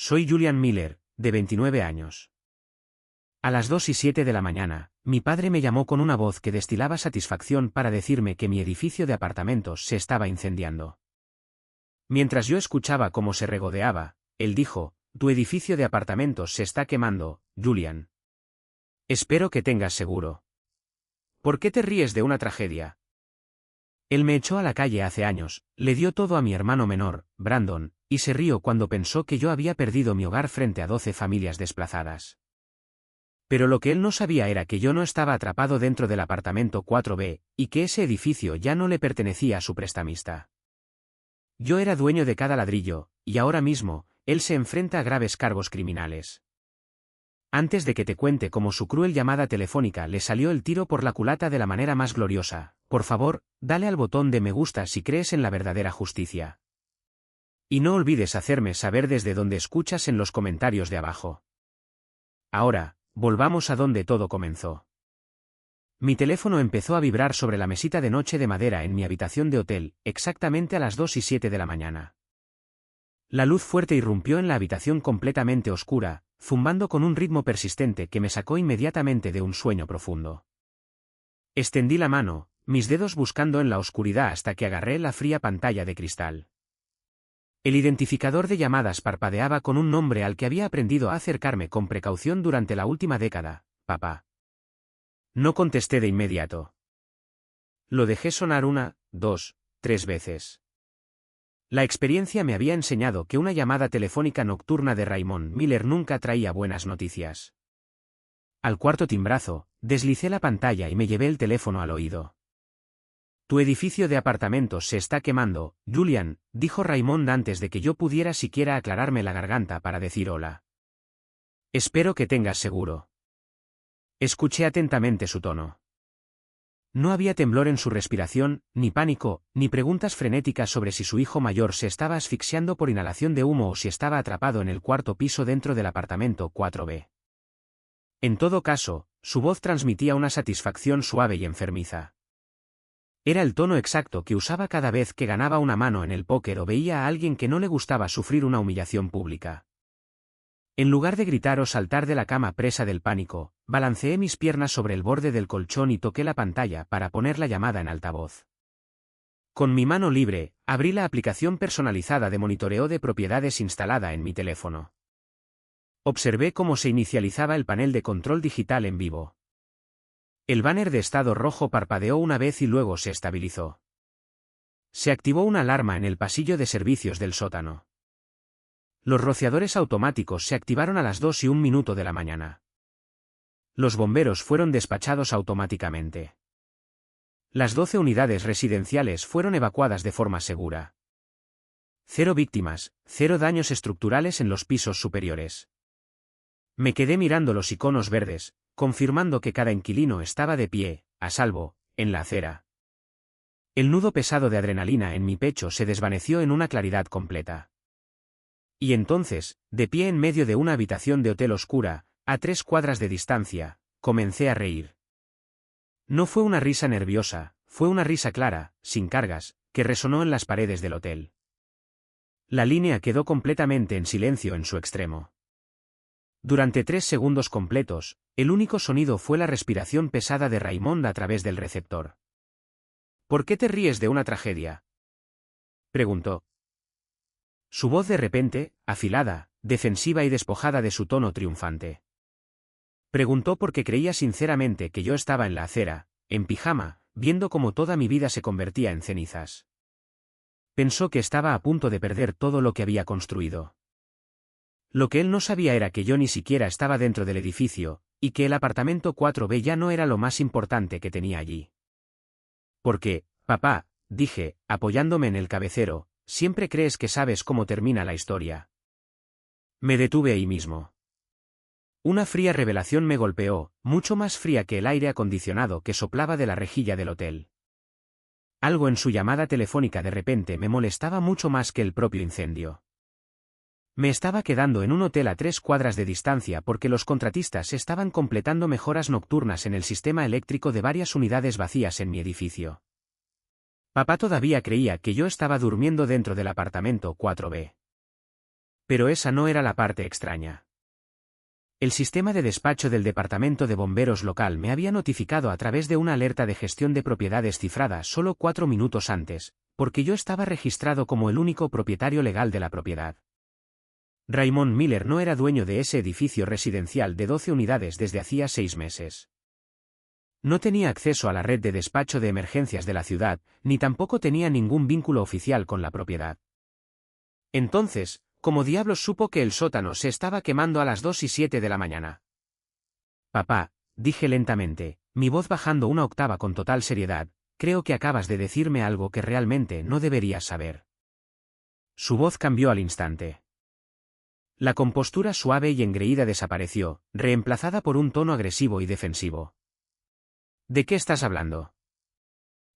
Soy Julian Miller, de 29 años. A las 2:07 de la mañana, mi padre me llamó con una voz que destilaba satisfacción para decirme que mi edificio de apartamentos se estaba incendiando. Mientras yo escuchaba cómo se regodeaba, él dijo: «Tu edificio de apartamentos se está quemando, Julian. Espero que tengas seguro». ¿Por qué te ríes de una tragedia? Él me echó a la calle hace años, le dio todo a mi hermano menor, Brandon, y se rió cuando pensó que yo había perdido mi hogar frente a 12 familias desplazadas. Pero lo que él no sabía era que yo no estaba atrapado dentro del apartamento 4B, y que ese edificio ya no le pertenecía a su prestamista. Yo era dueño de cada ladrillo, y ahora mismo, él se enfrenta a graves cargos criminales. Antes de que te cuente cómo su cruel llamada telefónica le salió el tiro por la culata de la manera más gloriosa, por favor, dale al botón de me gusta si crees en la verdadera justicia. Y no olvides hacerme saber desde donde escuchas en los comentarios de abajo. Ahora, volvamos a donde todo comenzó. Mi teléfono empezó a vibrar sobre la mesita de noche de madera en mi habitación de hotel, exactamente a las 2:07 de la mañana. La luz fuerte irrumpió en la habitación completamente oscura, zumbando con un ritmo persistente que me sacó inmediatamente de un sueño profundo. Extendí la mano, mis dedos buscando en la oscuridad hasta que agarré la fría pantalla de cristal. El identificador de llamadas parpadeaba con un nombre al que había aprendido a acercarme con precaución durante la última década: papá. No contesté de inmediato. Lo dejé sonar 1, 2, 3 veces. La experiencia me había enseñado que una llamada telefónica nocturna de Raymond Miller nunca traía buenas noticias. Al cuarto timbrazo, deslicé la pantalla y me llevé el teléfono al oído. Tu edificio de apartamentos se está quemando, Julian, dijo Raymond antes de que yo pudiera siquiera aclararme la garganta para decir hola. Espero que tengas seguro. Escuché atentamente su tono. No había temblor en su respiración, ni pánico, ni preguntas frenéticas sobre si su hijo mayor se estaba asfixiando por inhalación de humo o si estaba atrapado en el cuarto piso dentro del apartamento 4B. En todo caso, su voz transmitía una satisfacción suave y enfermiza. Era el tono exacto que usaba cada vez que ganaba una mano en el póker o veía a alguien que no le gustaba sufrir una humillación pública. En lugar de gritar o saltar de la cama presa del pánico, balanceé mis piernas sobre el borde del colchón y toqué la pantalla para poner la llamada en altavoz. Con mi mano libre, abrí la aplicación personalizada de monitoreo de propiedades instalada en mi teléfono. Observé cómo se inicializaba el panel de control digital en vivo. El banner de estado rojo parpadeó una vez y luego se estabilizó. Se activó una alarma en el pasillo de servicios del sótano. Los rociadores automáticos se activaron a las 2:01 de la mañana. Los bomberos fueron despachados automáticamente. Las 12 unidades residenciales fueron evacuadas de forma segura. 0 víctimas, 0 daños estructurales en los pisos superiores. Me quedé mirando los iconos verdes, confirmando que cada inquilino estaba de pie, a salvo, en la acera. El nudo pesado de adrenalina en mi pecho se desvaneció en una claridad completa. Y entonces, de pie en medio de una habitación de hotel oscura, a 3 cuadras de distancia, comencé a reír. No fue una risa nerviosa, fue una risa clara, sin cargas, que resonó en las paredes del hotel. La línea quedó completamente en silencio en su extremo. Durante 3 segundos completos, el único sonido fue la respiración pesada de Raymond a través del receptor. ¿Por qué te ríes de una tragedia?, preguntó. Su voz de repente, afilada, defensiva y despojada de su tono triunfante. Preguntó porque creía sinceramente que yo estaba en la acera, en pijama, viendo cómo toda mi vida se convertía en cenizas. Pensó que estaba a punto de perder todo lo que había construido. Lo que él no sabía era que yo ni siquiera estaba dentro del edificio, y que el apartamento 4B ya no era lo más importante que tenía allí. Porque, papá, dije, apoyándome en el cabecero, siempre crees que sabes cómo termina la historia. Me detuve ahí mismo. Una fría revelación me golpeó, mucho más fría que el aire acondicionado que soplaba de la rejilla del hotel. Algo en su llamada telefónica de repente me molestaba mucho más que el propio incendio. Me estaba quedando en un hotel a 3 cuadras de distancia porque los contratistas estaban completando mejoras nocturnas en el sistema eléctrico de varias unidades vacías en mi edificio. Papá todavía creía que yo estaba durmiendo dentro del apartamento 4B. Pero esa no era la parte extraña. El sistema de despacho del Departamento de Bomberos local me había notificado a través de una alerta de gestión de propiedades cifrada solo 4 minutos antes, porque yo estaba registrado como el único propietario legal de la propiedad. Raymond Miller no era dueño de ese edificio residencial de 12 unidades desde hacía 6 meses. No tenía acceso a la red de despacho de emergencias de la ciudad, ni tampoco tenía ningún vínculo oficial con la propiedad. Entonces, ¿cómo diablos supo que el sótano se estaba quemando a las 2:07 de la mañana? Papá, dije lentamente, mi voz bajando una octava con total seriedad, creo que acabas de decirme algo que realmente no deberías saber. Su voz cambió al instante. La compostura suave y engreída desapareció, reemplazada por un tono agresivo y defensivo. ¿De qué estás hablando?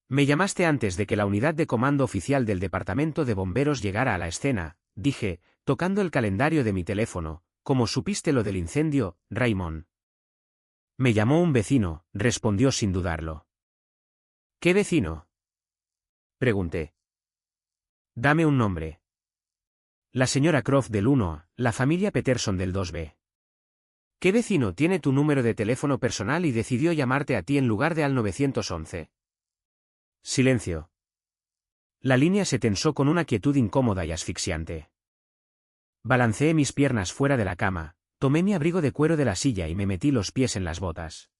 Me llamaste antes de que la unidad de comando oficial del Departamento de Bomberos llegara a la escena, dije, tocando el calendario de mi teléfono. ¿Cómo supiste lo del incendio, Raymond? Me llamó un vecino, respondió sin dudarlo. ¿Qué vecino? Pregunté. Dame un nombre. La señora Croft del 1, la familia Peterson del 2B. ¿Qué vecino tiene tu número de teléfono personal y decidió llamarte a ti en lugar de al 911? Silencio. La línea se tensó con una quietud incómoda y asfixiante. Balanceé mis piernas fuera de la cama, tomé mi abrigo de cuero de la silla y me metí los pies en las botas.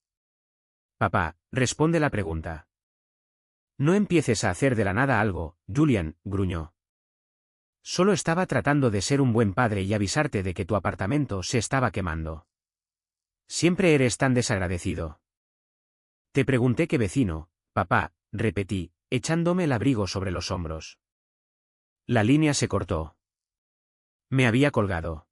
Papá, responde la pregunta. No empieces a hacer de la nada algo, Julian, gruñó. Solo estaba tratando de ser un buen padre y avisarte de que tu apartamento se estaba quemando. Siempre eres tan desagradecido. Te pregunté qué vecino, papá, repetí, echándome el abrigo sobre los hombros. La línea se cortó. Me había colgado.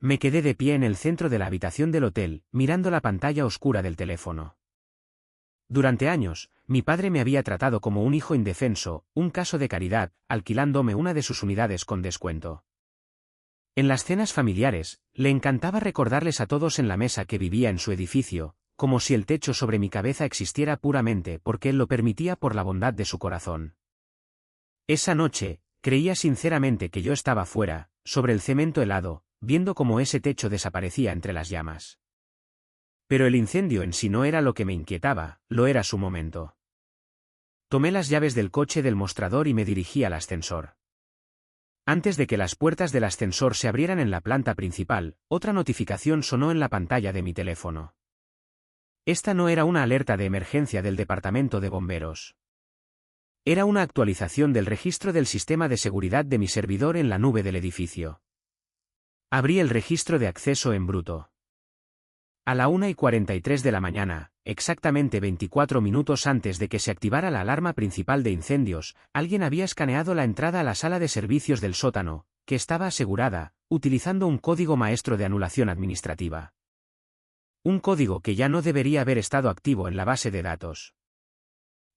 Me quedé de pie en el centro de la habitación del hotel, mirando la pantalla oscura del teléfono. Durante años, mi padre me había tratado como un hijo indefenso, un caso de caridad, alquilándome una de sus unidades con descuento. En las cenas familiares, le encantaba recordarles a todos en la mesa que vivía en su edificio, como si el techo sobre mi cabeza existiera puramente porque él lo permitía por la bondad de su corazón. Esa noche, creía sinceramente que yo estaba fuera, sobre el cemento helado, viendo cómo ese techo desaparecía entre las llamas. Pero el incendio en sí no era lo que me inquietaba, lo era su momento. Tomé las llaves del coche del mostrador y me dirigí al ascensor. Antes de que las puertas del ascensor se abrieran en la planta principal, otra notificación sonó en la pantalla de mi teléfono. Esta no era una alerta de emergencia del Departamento de Bomberos. Era una actualización del registro del sistema de seguridad de mi servidor en la nube del edificio. Abrí el registro de acceso en bruto. A la 1:43 de la mañana, exactamente 24 minutos antes de que se activara la alarma principal de incendios, alguien había escaneado la entrada a la sala de servicios del sótano, que estaba asegurada, utilizando un código maestro de anulación administrativa. Un código que ya no debería haber estado activo en la base de datos.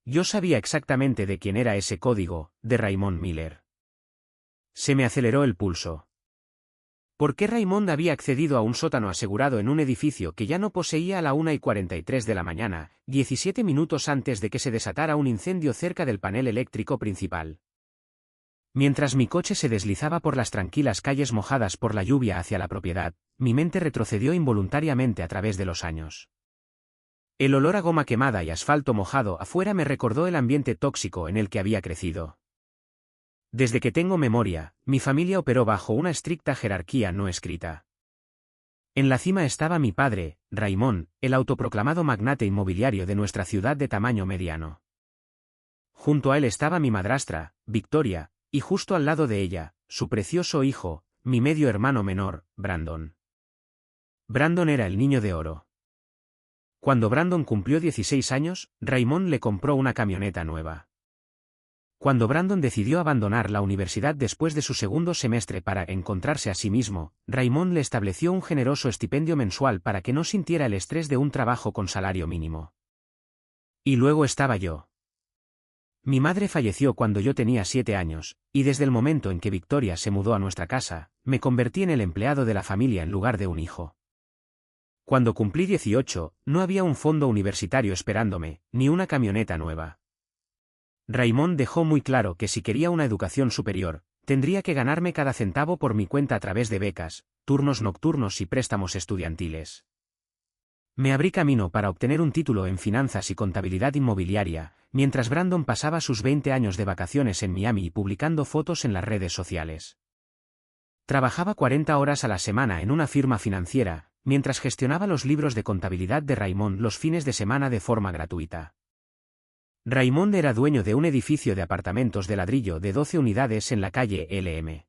Yo sabía exactamente de quién era ese código, de Raymond Miller. Se me aceleró el pulso. ¿Por qué Raymond había accedido a un sótano asegurado en un edificio que ya no poseía a la 1:43 de la mañana, 17 minutos antes de que se desatara un incendio cerca del panel eléctrico principal? Mientras mi coche se deslizaba por las tranquilas calles mojadas por la lluvia hacia la propiedad, mi mente retrocedió involuntariamente a través de los años. El olor a goma quemada y asfalto mojado afuera me recordó el ambiente tóxico en el que había crecido. Desde que tengo memoria, mi familia operó bajo una estricta jerarquía no escrita. En la cima estaba mi padre, Raymond, el autoproclamado magnate inmobiliario de nuestra ciudad de tamaño mediano. Junto a él estaba mi madrastra, Victoria, y justo al lado de ella, su precioso hijo, mi medio hermano menor, Brandon. Brandon era el niño de oro. Cuando Brandon cumplió 16 años, Raymond le compró una camioneta nueva. Cuando Brandon decidió abandonar la universidad después de su segundo semestre para encontrarse a sí mismo, Raymond le estableció un generoso estipendio mensual para que no sintiera el estrés de un trabajo con salario mínimo. Y luego estaba yo. Mi madre falleció cuando yo tenía 7 años, y desde el momento en que Victoria se mudó a nuestra casa, me convertí en el empleado de la familia en lugar de un hijo. Cuando cumplí 18, no había un fondo universitario esperándome, ni una camioneta nueva. Raymond dejó muy claro que si quería una educación superior, tendría que ganarme cada centavo por mi cuenta a través de becas, turnos nocturnos y préstamos estudiantiles. Me abrí camino para obtener un título en finanzas y contabilidad inmobiliaria, mientras Brandon pasaba sus 20 años de vacaciones en Miami y publicando fotos en las redes sociales. Trabajaba 40 horas a la semana en una firma financiera, mientras gestionaba los libros de contabilidad de Raymond los fines de semana de forma gratuita. Raymond era dueño de un edificio de apartamentos de ladrillo de 12 unidades en la calle LM.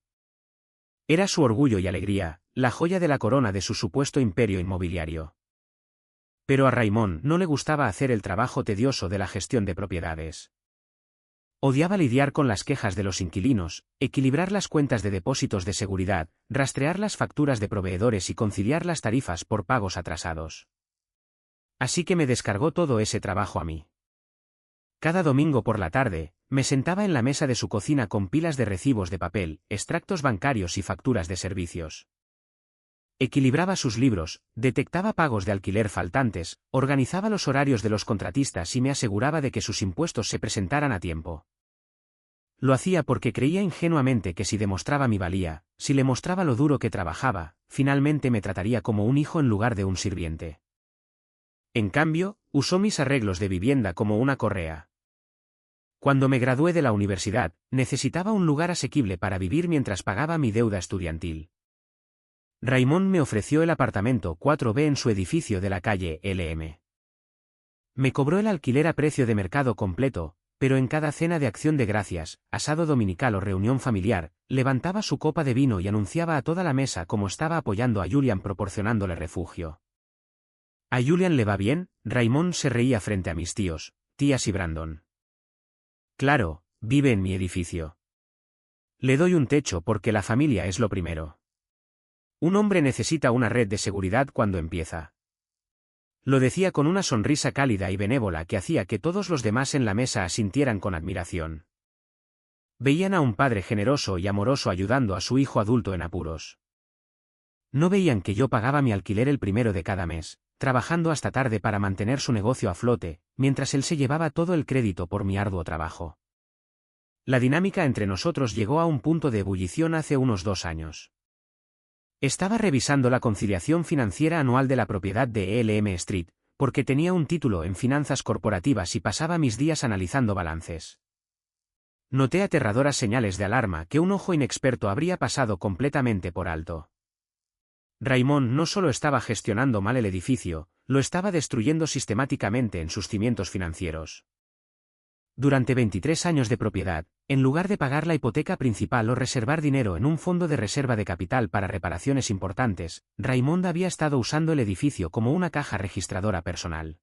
Era su orgullo y alegría, la joya de la corona de su supuesto imperio inmobiliario. Pero a Raymond no le gustaba hacer el trabajo tedioso de la gestión de propiedades. Odiaba lidiar con las quejas de los inquilinos, equilibrar las cuentas de depósitos de seguridad, rastrear las facturas de proveedores y conciliar las tarifas por pagos atrasados. Así que me descargó todo ese trabajo a mí. Cada domingo por la tarde, me sentaba en la mesa de su cocina con pilas de recibos de papel, extractos bancarios y facturas de servicios. Equilibraba sus libros, detectaba pagos de alquiler faltantes, organizaba los horarios de los contratistas y me aseguraba de que sus impuestos se presentaran a tiempo. Lo hacía porque creía ingenuamente que si demostraba mi valía, si le mostraba lo duro que trabajaba, finalmente me trataría como un hijo en lugar de un sirviente. En cambio, usó mis arreglos de vivienda como una correa. Cuando me gradué de la universidad, necesitaba un lugar asequible para vivir mientras pagaba mi deuda estudiantil. Raymond me ofreció el apartamento 4B en su edificio de la calle LM. Me cobró el alquiler a precio de mercado completo, pero en cada cena de acción de gracias, asado dominical o reunión familiar, levantaba su copa de vino y anunciaba a toda la mesa cómo estaba apoyando a Julian proporcionándole refugio. ¿A Julian le va bien? Raymond se reía frente a mis tíos, tías y Brandon. Claro, vive en mi edificio. Le doy un techo porque la familia es lo primero. Un hombre necesita una red de seguridad cuando empieza. Lo decía con una sonrisa cálida y benévola que hacía que todos los demás en la mesa asintieran con admiración. Veían a un padre generoso y amoroso ayudando a su hijo adulto en apuros. No veían que yo pagaba mi alquiler el primero de cada mes, trabajando hasta tarde para mantener su negocio a flote, mientras él se llevaba todo el crédito por mi arduo trabajo. La dinámica entre nosotros llegó a un punto de ebullición hace unos 2 años. Estaba revisando la conciliación financiera anual de la propiedad de LM Street, porque tenía un título en finanzas corporativas y pasaba mis días analizando balances. Noté aterradoras señales de alarma que un ojo inexperto habría pasado completamente por alto. Raymond no solo estaba gestionando mal el edificio, lo estaba destruyendo sistemáticamente en sus cimientos financieros. Durante 23 años de propiedad, en lugar de pagar la hipoteca principal o reservar dinero en un fondo de reserva de capital para reparaciones importantes, Raymond había estado usando el edificio como una caja registradora personal.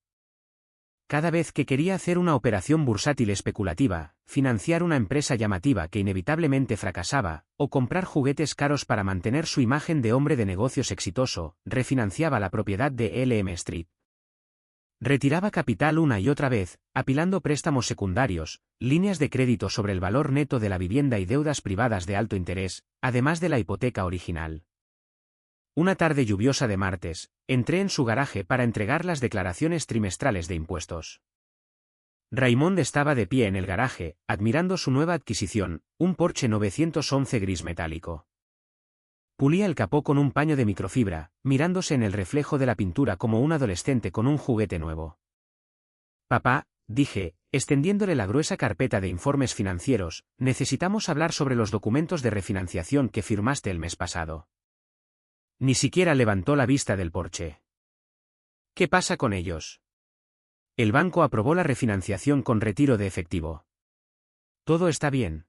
Cada vez que quería hacer una operación bursátil especulativa, financiar una empresa llamativa que inevitablemente fracasaba, o comprar juguetes caros para mantener su imagen de hombre de negocios exitoso, refinanciaba la propiedad de LM Street. Retiraba capital una y otra vez, apilando préstamos secundarios, líneas de crédito sobre el valor neto de la vivienda y deudas privadas de alto interés, además de la hipoteca original. Una tarde lluviosa de martes, entré en su garaje para entregar las declaraciones trimestrales de impuestos. Raymond estaba de pie en el garaje, admirando su nueva adquisición, un Porsche 911 gris metálico. Pulía el capó con un paño de microfibra, mirándose en el reflejo de la pintura como un adolescente con un juguete nuevo. Papá, dije, extendiéndole la gruesa carpeta de informes financieros, necesitamos hablar sobre los documentos de refinanciación que firmaste el mes pasado. Ni siquiera levantó la vista del Porsche. ¿Qué pasa con ellos? El banco aprobó la refinanciación con retiro de efectivo. ¿Todo está bien?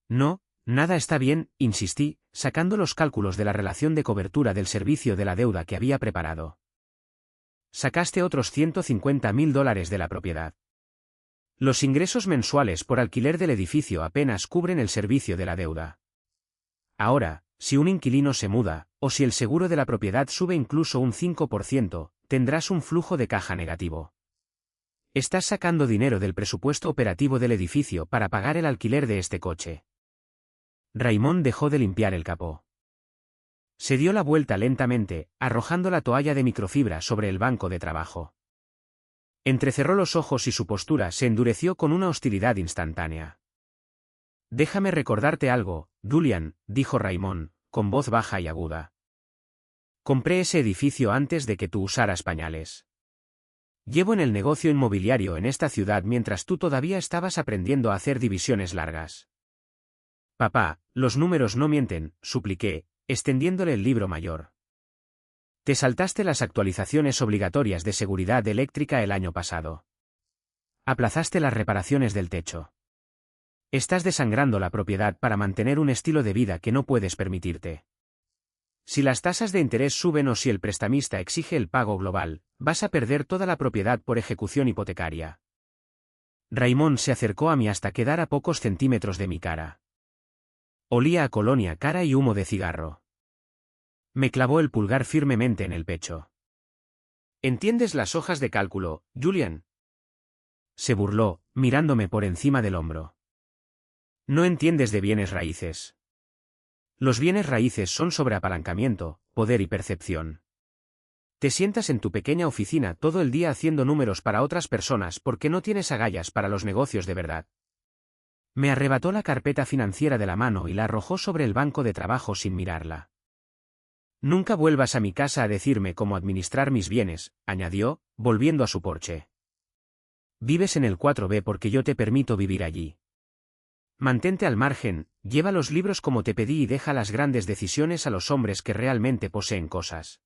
No. Nada está bien, insistí, sacando los cálculos de la relación de cobertura del servicio de la deuda que había preparado. Sacaste otros $150.000 de la propiedad. Los ingresos mensuales por alquiler del edificio apenas cubren el servicio de la deuda. Ahora, si un inquilino se muda, o si el seguro de la propiedad sube incluso un 5%, tendrás un flujo de caja negativo. Estás sacando dinero del presupuesto operativo del edificio para pagar el alquiler de este coche. Raymond dejó de limpiar el capó. Se dio la vuelta lentamente, arrojando la toalla de microfibra sobre el banco de trabajo. Entrecerró los ojos y su postura se endureció con una hostilidad instantánea. Déjame recordarte algo, Julian, dijo Raymond, con voz baja y aguda. Compré ese edificio antes de que tú usaras pañales. Llevo en el negocio inmobiliario en esta ciudad mientras tú todavía estabas aprendiendo a hacer divisiones largas. Papá, los números no mienten, supliqué, extendiéndole el libro mayor. Te saltaste las actualizaciones obligatorias de seguridad eléctrica el año pasado. Aplazaste las reparaciones del techo. Estás desangrando la propiedad para mantener un estilo de vida que no puedes permitirte. Si las tasas de interés suben o si el prestamista exige el pago global, vas a perder toda la propiedad por ejecución hipotecaria. Raymond se acercó a mí hasta quedar a pocos centímetros de mi cara. Olía a colonia cara y humo de cigarro. Me clavó el pulgar firmemente en el pecho. ¿Entiendes las hojas de cálculo, Julian? Se burló, mirándome por encima del hombro. No entiendes de bienes raíces. Los bienes raíces son sobre apalancamiento, poder y percepción. Te sientas en tu pequeña oficina todo el día haciendo números para otras personas porque no tienes agallas para los negocios de verdad. Me arrebató la carpeta financiera de la mano y la arrojó sobre el banco de trabajo sin mirarla. Nunca vuelvas a mi casa a decirme cómo administrar mis bienes, añadió, volviendo a su porche. Vives en el 4B porque yo te permito vivir allí. Mantente al margen, lleva los libros como te pedí y deja las grandes decisiones a los hombres que realmente poseen cosas.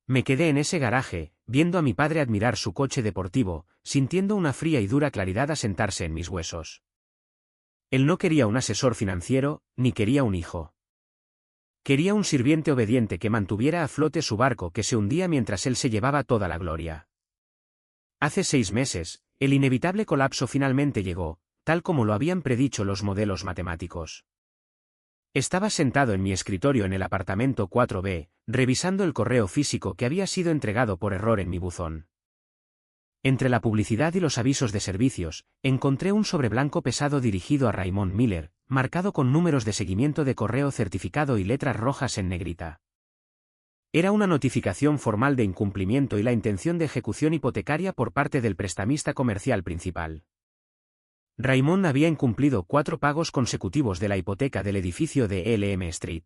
Me quedé en ese garaje, viendo a mi padre admirar su coche deportivo, sintiendo una fría y dura claridad asentarse en mis huesos. Él no quería un asesor financiero, ni quería un hijo. Quería un sirviente obediente que mantuviera a flote su barco que se hundía mientras él se llevaba toda la gloria. Hace 6 meses, el inevitable colapso finalmente llegó, tal como lo habían predicho los modelos matemáticos. Estaba sentado en mi escritorio en el apartamento 4B, revisando el correo físico que había sido entregado por error en mi buzón. Entre la publicidad y los avisos de servicios, encontré un sobre blanco pesado dirigido a Raymond Miller, marcado con números de seguimiento de correo certificado y letras rojas en negrita. Era una notificación formal de incumplimiento y la intención de ejecución hipotecaria por parte del prestamista comercial principal. Raymond había incumplido 4 pagos consecutivos de la hipoteca del edificio de Elm Street.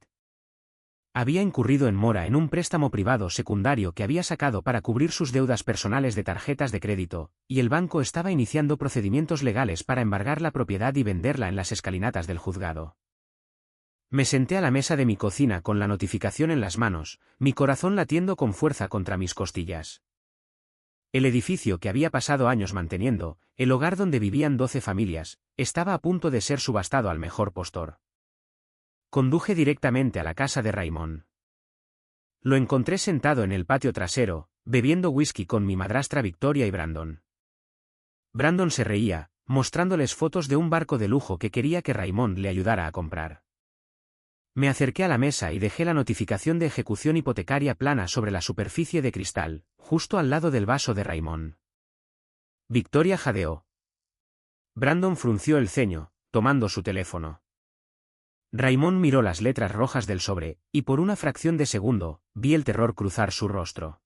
Había incurrido en mora en un préstamo privado secundario que había sacado para cubrir sus deudas personales de tarjetas de crédito, y el banco estaba iniciando procedimientos legales para embargar la propiedad y venderla en las escalinatas del juzgado. Me senté a la mesa de mi cocina con la notificación en las manos, mi corazón latiendo con fuerza contra mis costillas. El edificio que había pasado años manteniendo, el hogar donde vivían 12 familias, estaba a punto de ser subastado al mejor postor. Conduje directamente a la casa de Raymond. Lo encontré sentado en el patio trasero, bebiendo whisky con mi madrastra Victoria y Brandon. Brandon se reía, mostrándoles fotos de un barco de lujo que quería que Raymond le ayudara a comprar. Me acerqué a la mesa y dejé la notificación de ejecución hipotecaria plana sobre la superficie de cristal, justo al lado del vaso de Raymond. Victoria jadeó. Brandon frunció el ceño, tomando su teléfono. Raymond miró las letras rojas del sobre, y por una fracción de segundo, vi el terror cruzar su rostro.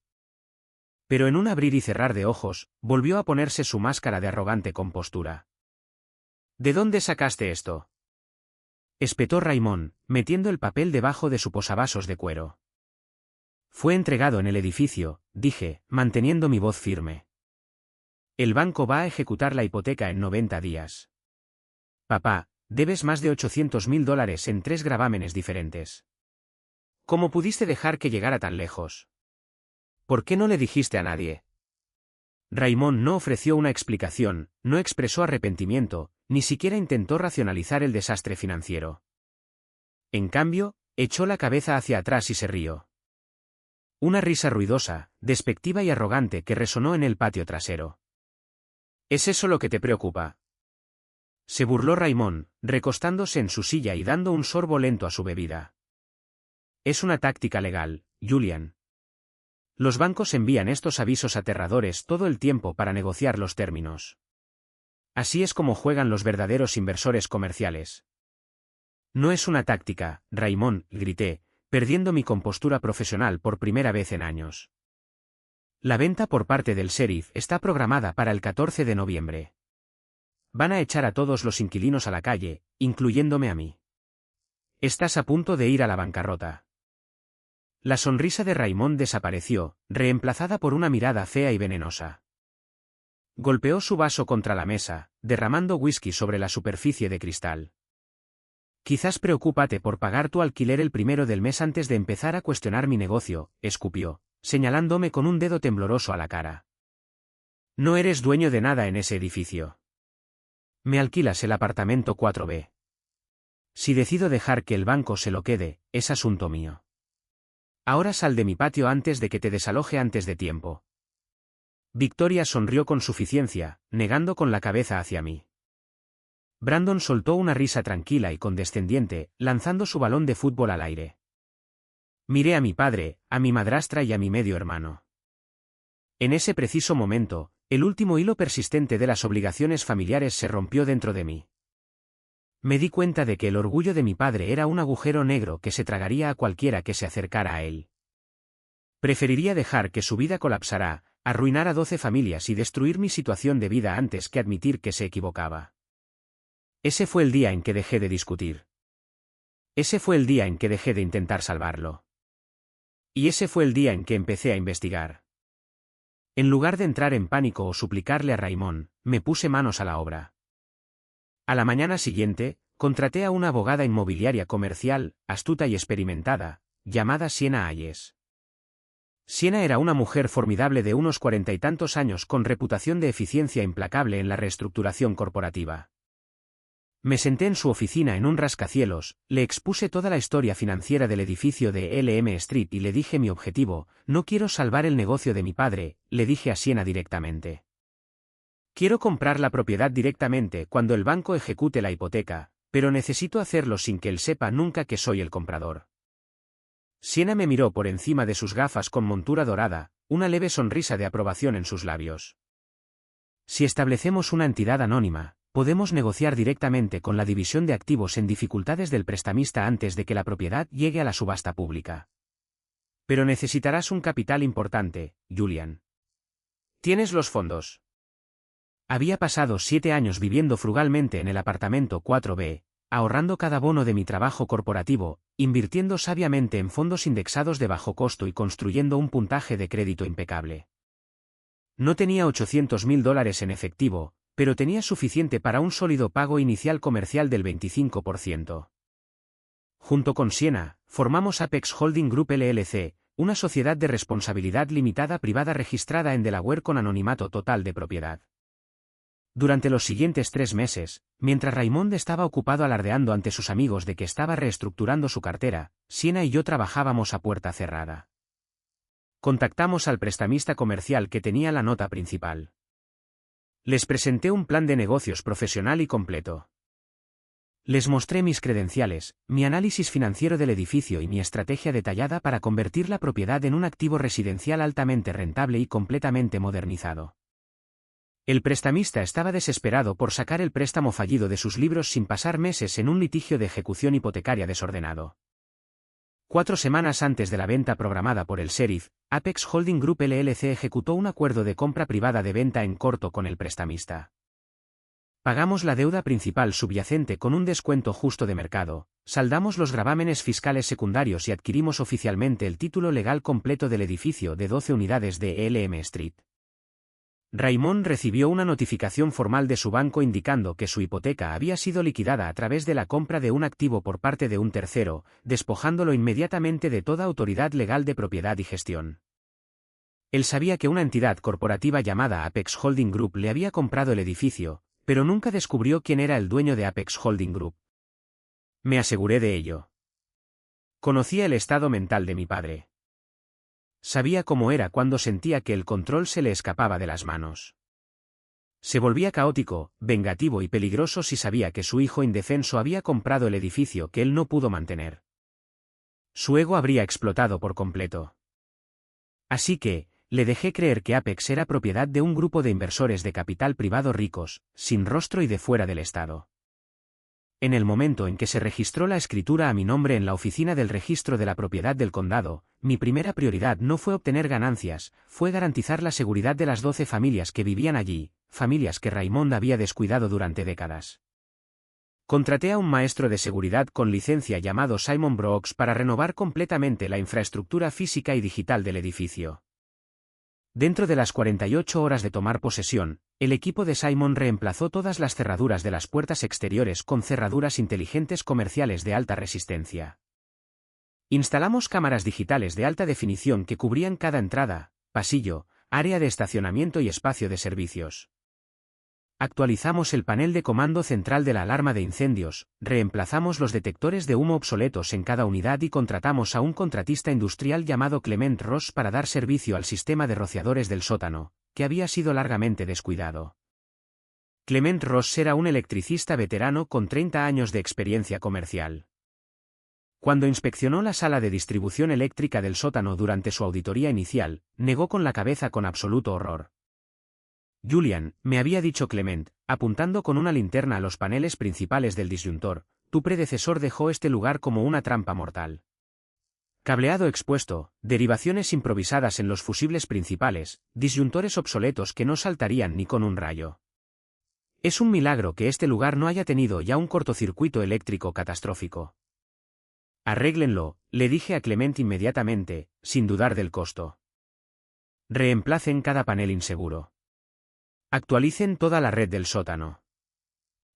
Pero en un abrir y cerrar de ojos, volvió a ponerse su máscara de arrogante compostura. ¿De dónde sacaste esto?, espetó Raymond, metiendo el papel debajo de su posavasos de cuero. Fue entregado en el edificio, dije, manteniendo mi voz firme. El banco va a ejecutar la hipoteca en 90 días. Papá, debes más de $800.000 en 3 gravámenes diferentes. ¿Cómo pudiste dejar que llegara tan lejos? ¿Por qué no le dijiste a nadie? Raymond no ofreció una explicación, no expresó arrepentimiento, ni siquiera intentó racionalizar el desastre financiero. En cambio, echó la cabeza hacia atrás y se rió. Una risa ruidosa, despectiva y arrogante que resonó en el patio trasero. ¿Es eso lo que te preocupa?, se burló Raymond, recostándose en su silla y dando un sorbo lento a su bebida. Es una táctica legal, Julian. Los bancos envían estos avisos aterradores todo el tiempo para negociar los términos. Así es como juegan los verdaderos inversores comerciales. No es una táctica, Raymond, grité, perdiendo mi compostura profesional por primera vez en años. La venta por parte del sheriff está programada para el 14 de noviembre. Van a echar a todos los inquilinos a la calle, incluyéndome a mí. Estás a punto de ir a la bancarrota. La sonrisa de Raymond desapareció, reemplazada por una mirada fea y venenosa. Golpeó su vaso contra la mesa, derramando whisky sobre la superficie de cristal. Quizás preocúpate por pagar tu alquiler el primero del mes antes de empezar a cuestionar mi negocio, escupió, señalándome con un dedo tembloroso a la cara. No eres dueño de nada en ese edificio. Me alquilas el apartamento 4B. Si decido dejar que el banco se lo quede, es asunto mío. Ahora sal de mi patio antes de que te desaloje antes de tiempo. Victoria sonrió con suficiencia, negando con la cabeza hacia mí. Brandon soltó una risa tranquila y condescendiente, lanzando su balón de fútbol al aire. Miré a mi padre, a mi madrastra y a mi medio hermano. En ese preciso momento, el último hilo persistente de las obligaciones familiares se rompió dentro de mí. Me di cuenta de que el orgullo de mi padre era un agujero negro que se tragaría a cualquiera que se acercara a él. Preferiría dejar que su vida colapsara, arruinar a 12 familias y destruir mi situación de vida antes que admitir que se equivocaba. Ese fue el día en que dejé de discutir. Ese fue el día en que dejé de intentar salvarlo. Y ese fue el día en que empecé a investigar. En lugar de entrar en pánico o suplicarle a Raymond, me puse manos a la obra. A la mañana siguiente, contraté a una abogada inmobiliaria comercial, astuta y experimentada, llamada Sienna Hayes. Sienna era una mujer formidable de unos 40 y tantos años con reputación de eficiencia implacable en la reestructuración corporativa. Me senté en su oficina en un rascacielos, le expuse toda la historia financiera del edificio de LM Street y le dije mi objetivo: no quiero salvar el negocio de mi padre, le dije a Sienna directamente. Quiero comprar la propiedad directamente cuando el banco ejecute la hipoteca, pero necesito hacerlo sin que él sepa nunca que soy el comprador. Sienna me miró por encima de sus gafas con montura dorada, una leve sonrisa de aprobación en sus labios. Si establecemos una entidad anónima, podemos negociar directamente con la división de activos en dificultades del prestamista antes de que la propiedad llegue a la subasta pública. Pero necesitarás un capital importante, Julian. ¿Tienes los fondos? Había pasado 7 años viviendo frugalmente en el apartamento 4B, ahorrando cada bono de mi trabajo corporativo, invirtiendo sabiamente en fondos indexados de bajo costo y construyendo un puntaje de crédito impecable. No tenía $800.000 en efectivo, pero tenía suficiente para un sólido pago inicial comercial del 25%. Junto con Sienna, formamos Apex Holding Group LLC, una sociedad de responsabilidad limitada privada registrada en Delaware con anonimato total de propiedad. Durante los siguientes 3 meses, mientras Raymond estaba ocupado alardeando ante sus amigos de que estaba reestructurando su cartera, Sienna y yo trabajábamos a puerta cerrada. Contactamos al prestamista comercial que tenía la nota principal. Les presenté un plan de negocios profesional y completo. Les mostré mis credenciales, mi análisis financiero del edificio y mi estrategia detallada para convertir la propiedad en un activo residencial altamente rentable y completamente modernizado. El prestamista estaba desesperado por sacar el préstamo fallido de sus libros sin pasar meses en un litigio de ejecución hipotecaria desordenado. 4 semanas antes de la venta programada por el sheriff, Apex Holding Group LLC ejecutó un acuerdo de compra privada de venta en corto con el prestamista. Pagamos la deuda principal subyacente con un descuento justo de mercado, saldamos los gravámenes fiscales secundarios y adquirimos oficialmente el título legal completo del edificio de 12 unidades de LM Street. Raymond recibió una notificación formal de su banco indicando que su hipoteca había sido liquidada a través de la compra de un activo por parte de un tercero, despojándolo inmediatamente de toda autoridad legal de propiedad y gestión. Él sabía que una entidad corporativa llamada Apex Holding Group le había comprado el edificio, pero nunca descubrió quién era el dueño de Apex Holding Group. Me aseguré de ello. Conocía el estado mental de mi padre. Sabía cómo era cuando sentía que el control se le escapaba de las manos. Se volvía caótico, vengativo y peligroso si sabía que su hijo indefenso había comprado el edificio que él no pudo mantener. Su ego habría explotado por completo. Así que, le dejé creer que Apex era propiedad de un grupo de inversores de capital privado ricos, sin rostro y de fuera del Estado. En el momento en que se registró la escritura a mi nombre en la oficina del registro de la propiedad del condado, mi primera prioridad no fue obtener ganancias, fue garantizar la seguridad de las 12 familias que vivían allí, familias que Raymond había descuidado durante décadas. Contraté a un maestro de seguridad con licencia llamado Simon Brooks para renovar completamente la infraestructura física y digital del edificio. Dentro de las 48 horas de tomar posesión, el equipo de Simon reemplazó todas las cerraduras de las puertas exteriores con cerraduras inteligentes comerciales de alta resistencia. Instalamos cámaras digitales de alta definición que cubrían cada entrada, pasillo, área de estacionamiento y espacio de servicios. Actualizamos el panel de comando central de la alarma de incendios, reemplazamos los detectores de humo obsoletos en cada unidad y contratamos a un contratista industrial llamado Clement Ross para dar servicio al sistema de rociadores del sótano, que había sido largamente descuidado. Clement Ross era un electricista veterano con 30 años de experiencia comercial. Cuando inspeccionó la sala de distribución eléctrica del sótano durante su auditoría inicial, negó con la cabeza con absoluto horror. Julian, me había dicho Clement, apuntando con una linterna a los paneles principales del disyuntor, tu predecesor dejó este lugar como una trampa mortal. Cableado expuesto, derivaciones improvisadas en los fusibles principales, disyuntores obsoletos que no saltarían ni con un rayo. Es un milagro que este lugar no haya tenido ya un cortocircuito eléctrico catastrófico. Arréglenlo, le dije a Clement inmediatamente, sin dudar del costo. Reemplacen cada panel inseguro. Actualicen toda la red del sótano.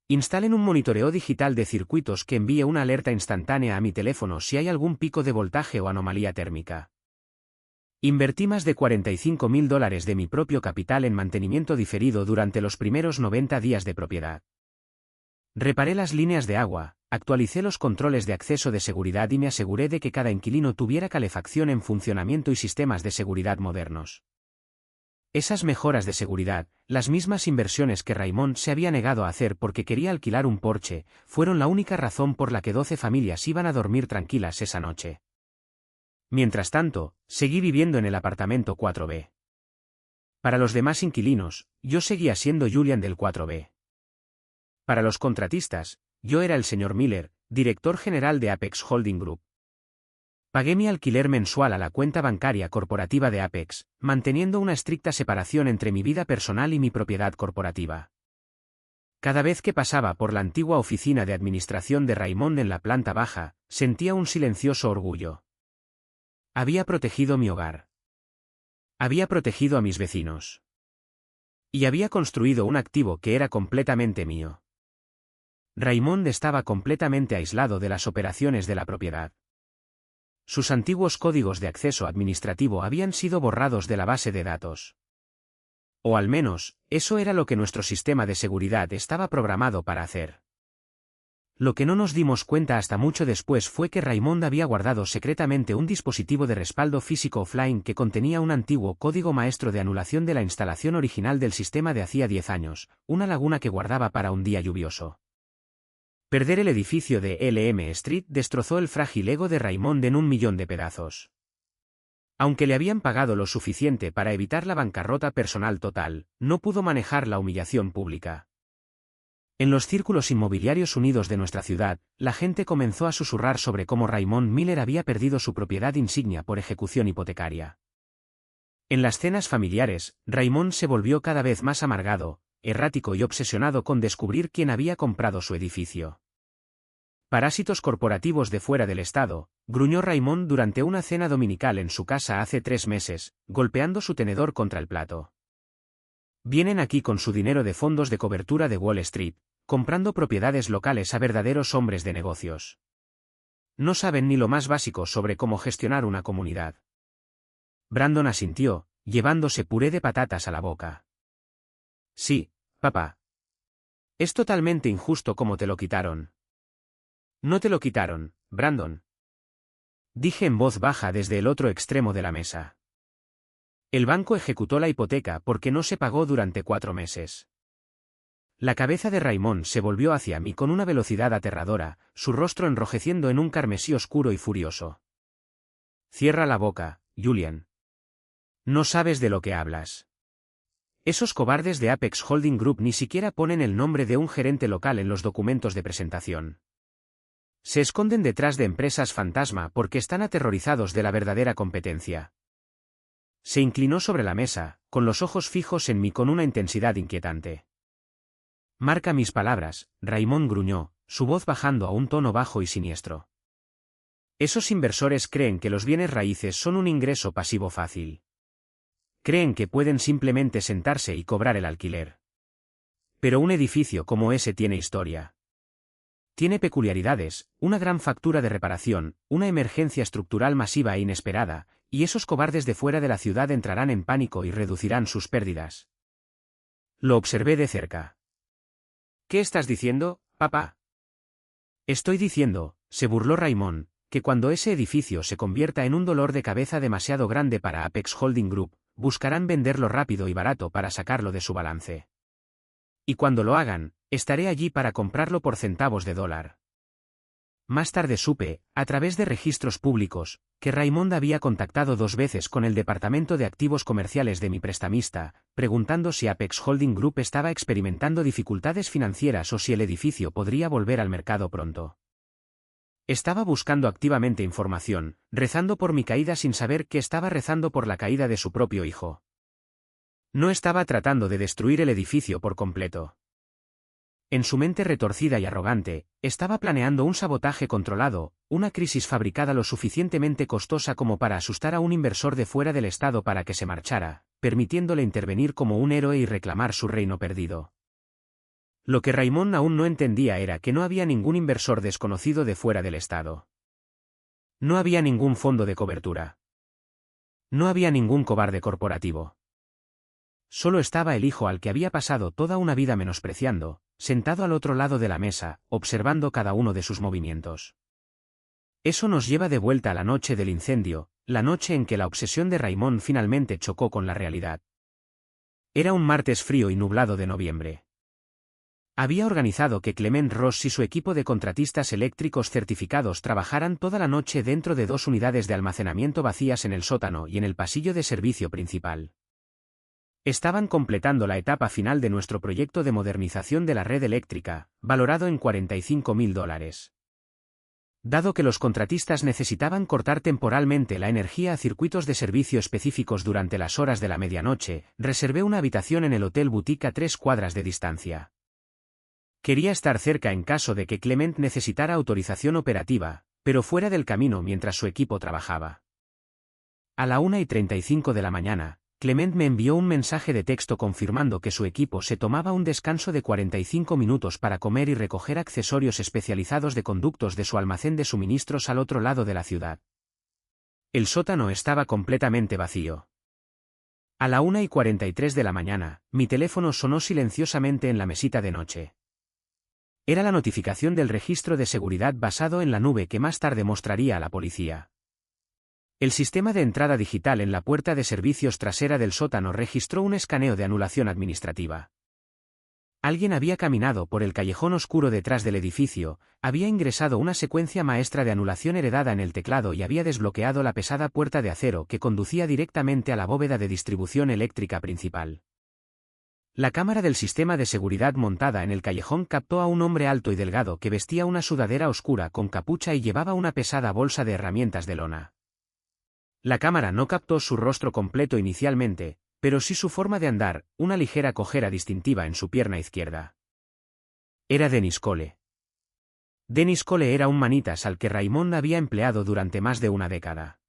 Instalen un monitoreo digital de circuitos que envíe una alerta instantánea a mi teléfono si hay algún pico de voltaje o anomalía térmica. Invertí más de $45.000 de mi propio capital en mantenimiento diferido durante los primeros 90 días de propiedad. Reparé las líneas de agua, actualicé los controles de acceso de seguridad y me aseguré de que cada inquilino tuviera calefacción en funcionamiento y sistemas de seguridad modernos. Esas mejoras de seguridad, las mismas inversiones que Raymond se había negado a hacer porque quería alquilar un Porsche, fueron la única razón por la que 12 familias iban a dormir tranquilas esa noche. Mientras tanto, seguí viviendo en el apartamento 4B. Para los demás inquilinos, yo seguía siendo Julian del 4B. Para los contratistas, yo era el señor Miller, director general de Apex Holding Group. Pagué mi alquiler mensual a la cuenta bancaria corporativa de Apex, manteniendo una estricta separación entre mi vida personal y mi propiedad corporativa. Cada vez que pasaba por la antigua oficina de administración de Raymond en la planta baja, sentía un silencioso orgullo. Había protegido mi hogar. Había protegido a mis vecinos. Y había construido un activo que era completamente mío. Raymond estaba completamente aislado de las operaciones de la propiedad. Sus antiguos códigos de acceso administrativo habían sido borrados de la base de datos. O al menos, eso era lo que nuestro sistema de seguridad estaba programado para hacer. Lo que no nos dimos cuenta hasta mucho después fue que Raymond había guardado secretamente un dispositivo de respaldo físico offline que contenía un antiguo código maestro de anulación de la instalación original del sistema de hacía 10 años, una laguna que guardaba para un día lluvioso. Perder el edificio de Elm Street destrozó el frágil ego de Raymond en 1.000.000 de pedazos. Aunque le habían pagado lo suficiente para evitar la bancarrota personal total, no pudo manejar la humillación pública. En los círculos inmobiliarios unidos de nuestra ciudad, la gente comenzó a susurrar sobre cómo Raymond Miller había perdido su propiedad insignia por ejecución hipotecaria. En las cenas familiares, Raymond se volvió cada vez más amargado, errático y obsesionado con descubrir quién había comprado su edificio. Parásitos corporativos de fuera del estado, gruñó Raymond durante una cena dominical en su casa hace 3 meses, golpeando su tenedor contra el plato. Vienen aquí con su dinero de fondos de cobertura de Wall Street, comprando propiedades locales a verdaderos hombres de negocios. No saben ni lo más básico sobre cómo gestionar una comunidad. Brandon asintió, llevándose puré de patatas a la boca. Sí, papá. Es totalmente injusto cómo te lo quitaron. No te lo quitaron, Brandon. Dije en voz baja desde el otro extremo de la mesa. El banco ejecutó la hipoteca porque no se pagó durante 4 meses. La cabeza de Raymond se volvió hacia mí con una velocidad aterradora, su rostro enrojeciendo en un carmesí oscuro y furioso. Cierra la boca, Julian. No sabes de lo que hablas. Esos cobardes de Apex Holding Group ni siquiera ponen el nombre de un gerente local en los documentos de presentación. Se esconden detrás de empresas fantasma porque están aterrorizados de la verdadera competencia. Se inclinó sobre la mesa, con los ojos fijos en mí con una intensidad inquietante. Marca mis palabras, Raymond gruñó, su voz bajando a un tono bajo y siniestro. Esos inversores creen que los bienes raíces son un ingreso pasivo fácil. Creen que pueden simplemente sentarse y cobrar el alquiler. Pero un edificio como ese tiene historia. Tiene peculiaridades, una gran factura de reparación, una emergencia estructural masiva e inesperada, y esos cobardes de fuera de la ciudad entrarán en pánico y reducirán sus pérdidas. Lo observé de cerca. ¿Qué estás diciendo, papá? Estoy diciendo, se burló Raymond, que cuando ese edificio se convierta en un dolor de cabeza demasiado grande para Apex Holding Group, buscarán venderlo rápido y barato para sacarlo de su balance. Y cuando lo hagan, estaré allí para comprarlo por centavos de dólar. Más tarde supe, a través de registros públicos, que Raymond había contactado 2 veces con el departamento de activos comerciales de mi prestamista, preguntando si Apex Holding Group estaba experimentando dificultades financieras o si el edificio podría volver al mercado pronto. Estaba buscando activamente información, rezando por mi caída sin saber que estaba rezando por la caída de su propio hijo. No estaba tratando de destruir el edificio por completo. En su mente retorcida y arrogante, estaba planeando un sabotaje controlado, una crisis fabricada lo suficientemente costosa como para asustar a un inversor de fuera del estado para que se marchara, permitiéndole intervenir como un héroe y reclamar su reino perdido. Lo que Raymond aún no entendía era que no había ningún inversor desconocido de fuera del estado. No había ningún fondo de cobertura. No había ningún cobarde corporativo. Solo estaba el hijo al que había pasado toda una vida menospreciando, sentado al otro lado de la mesa, observando cada uno de sus movimientos. Eso nos lleva de vuelta a la noche del incendio, la noche en que la obsesión de Raymond finalmente chocó con la realidad. Era un martes frío y nublado de noviembre. Había organizado que Clement Ross y su equipo de contratistas eléctricos certificados trabajaran toda la noche dentro de 2 unidades de almacenamiento vacías en el sótano y en el pasillo de servicio principal. Estaban completando la etapa final de nuestro proyecto de modernización de la red eléctrica, valorado en $45.000. Dado que los contratistas necesitaban cortar temporalmente la energía a circuitos de servicio específicos durante las horas de la medianoche, reservé una habitación en el Hotel Boutique a 3 cuadras de distancia. Quería estar cerca en caso de que Clement necesitara autorización operativa, pero fuera del camino mientras su equipo trabajaba. A la 1:35 de la mañana, Clement me envió un mensaje de texto confirmando que su equipo se tomaba un descanso de 45 minutos para comer y recoger accesorios especializados de conductos de su almacén de suministros al otro lado de la ciudad. El sótano estaba completamente vacío. A la 1:43 de la mañana, mi teléfono sonó silenciosamente en la mesita de noche. Era la notificación del registro de seguridad basado en la nube que más tarde mostraría a la policía. El sistema de entrada digital en la puerta de servicios trasera del sótano registró un escaneo de anulación administrativa. Alguien había caminado por el callejón oscuro detrás del edificio, había ingresado una secuencia maestra de anulación heredada en el teclado y había desbloqueado la pesada puerta de acero que conducía directamente a la bóveda de distribución eléctrica principal. La cámara del sistema de seguridad montada en el callejón captó a un hombre alto y delgado que vestía una sudadera oscura con capucha y llevaba una pesada bolsa de herramientas de lona. La cámara no captó su rostro completo inicialmente, pero sí su forma de andar, una ligera cojera distintiva en su pierna izquierda. Era Dennis Cole. Dennis Cole era un manitas al que Raymond había empleado durante más de una década.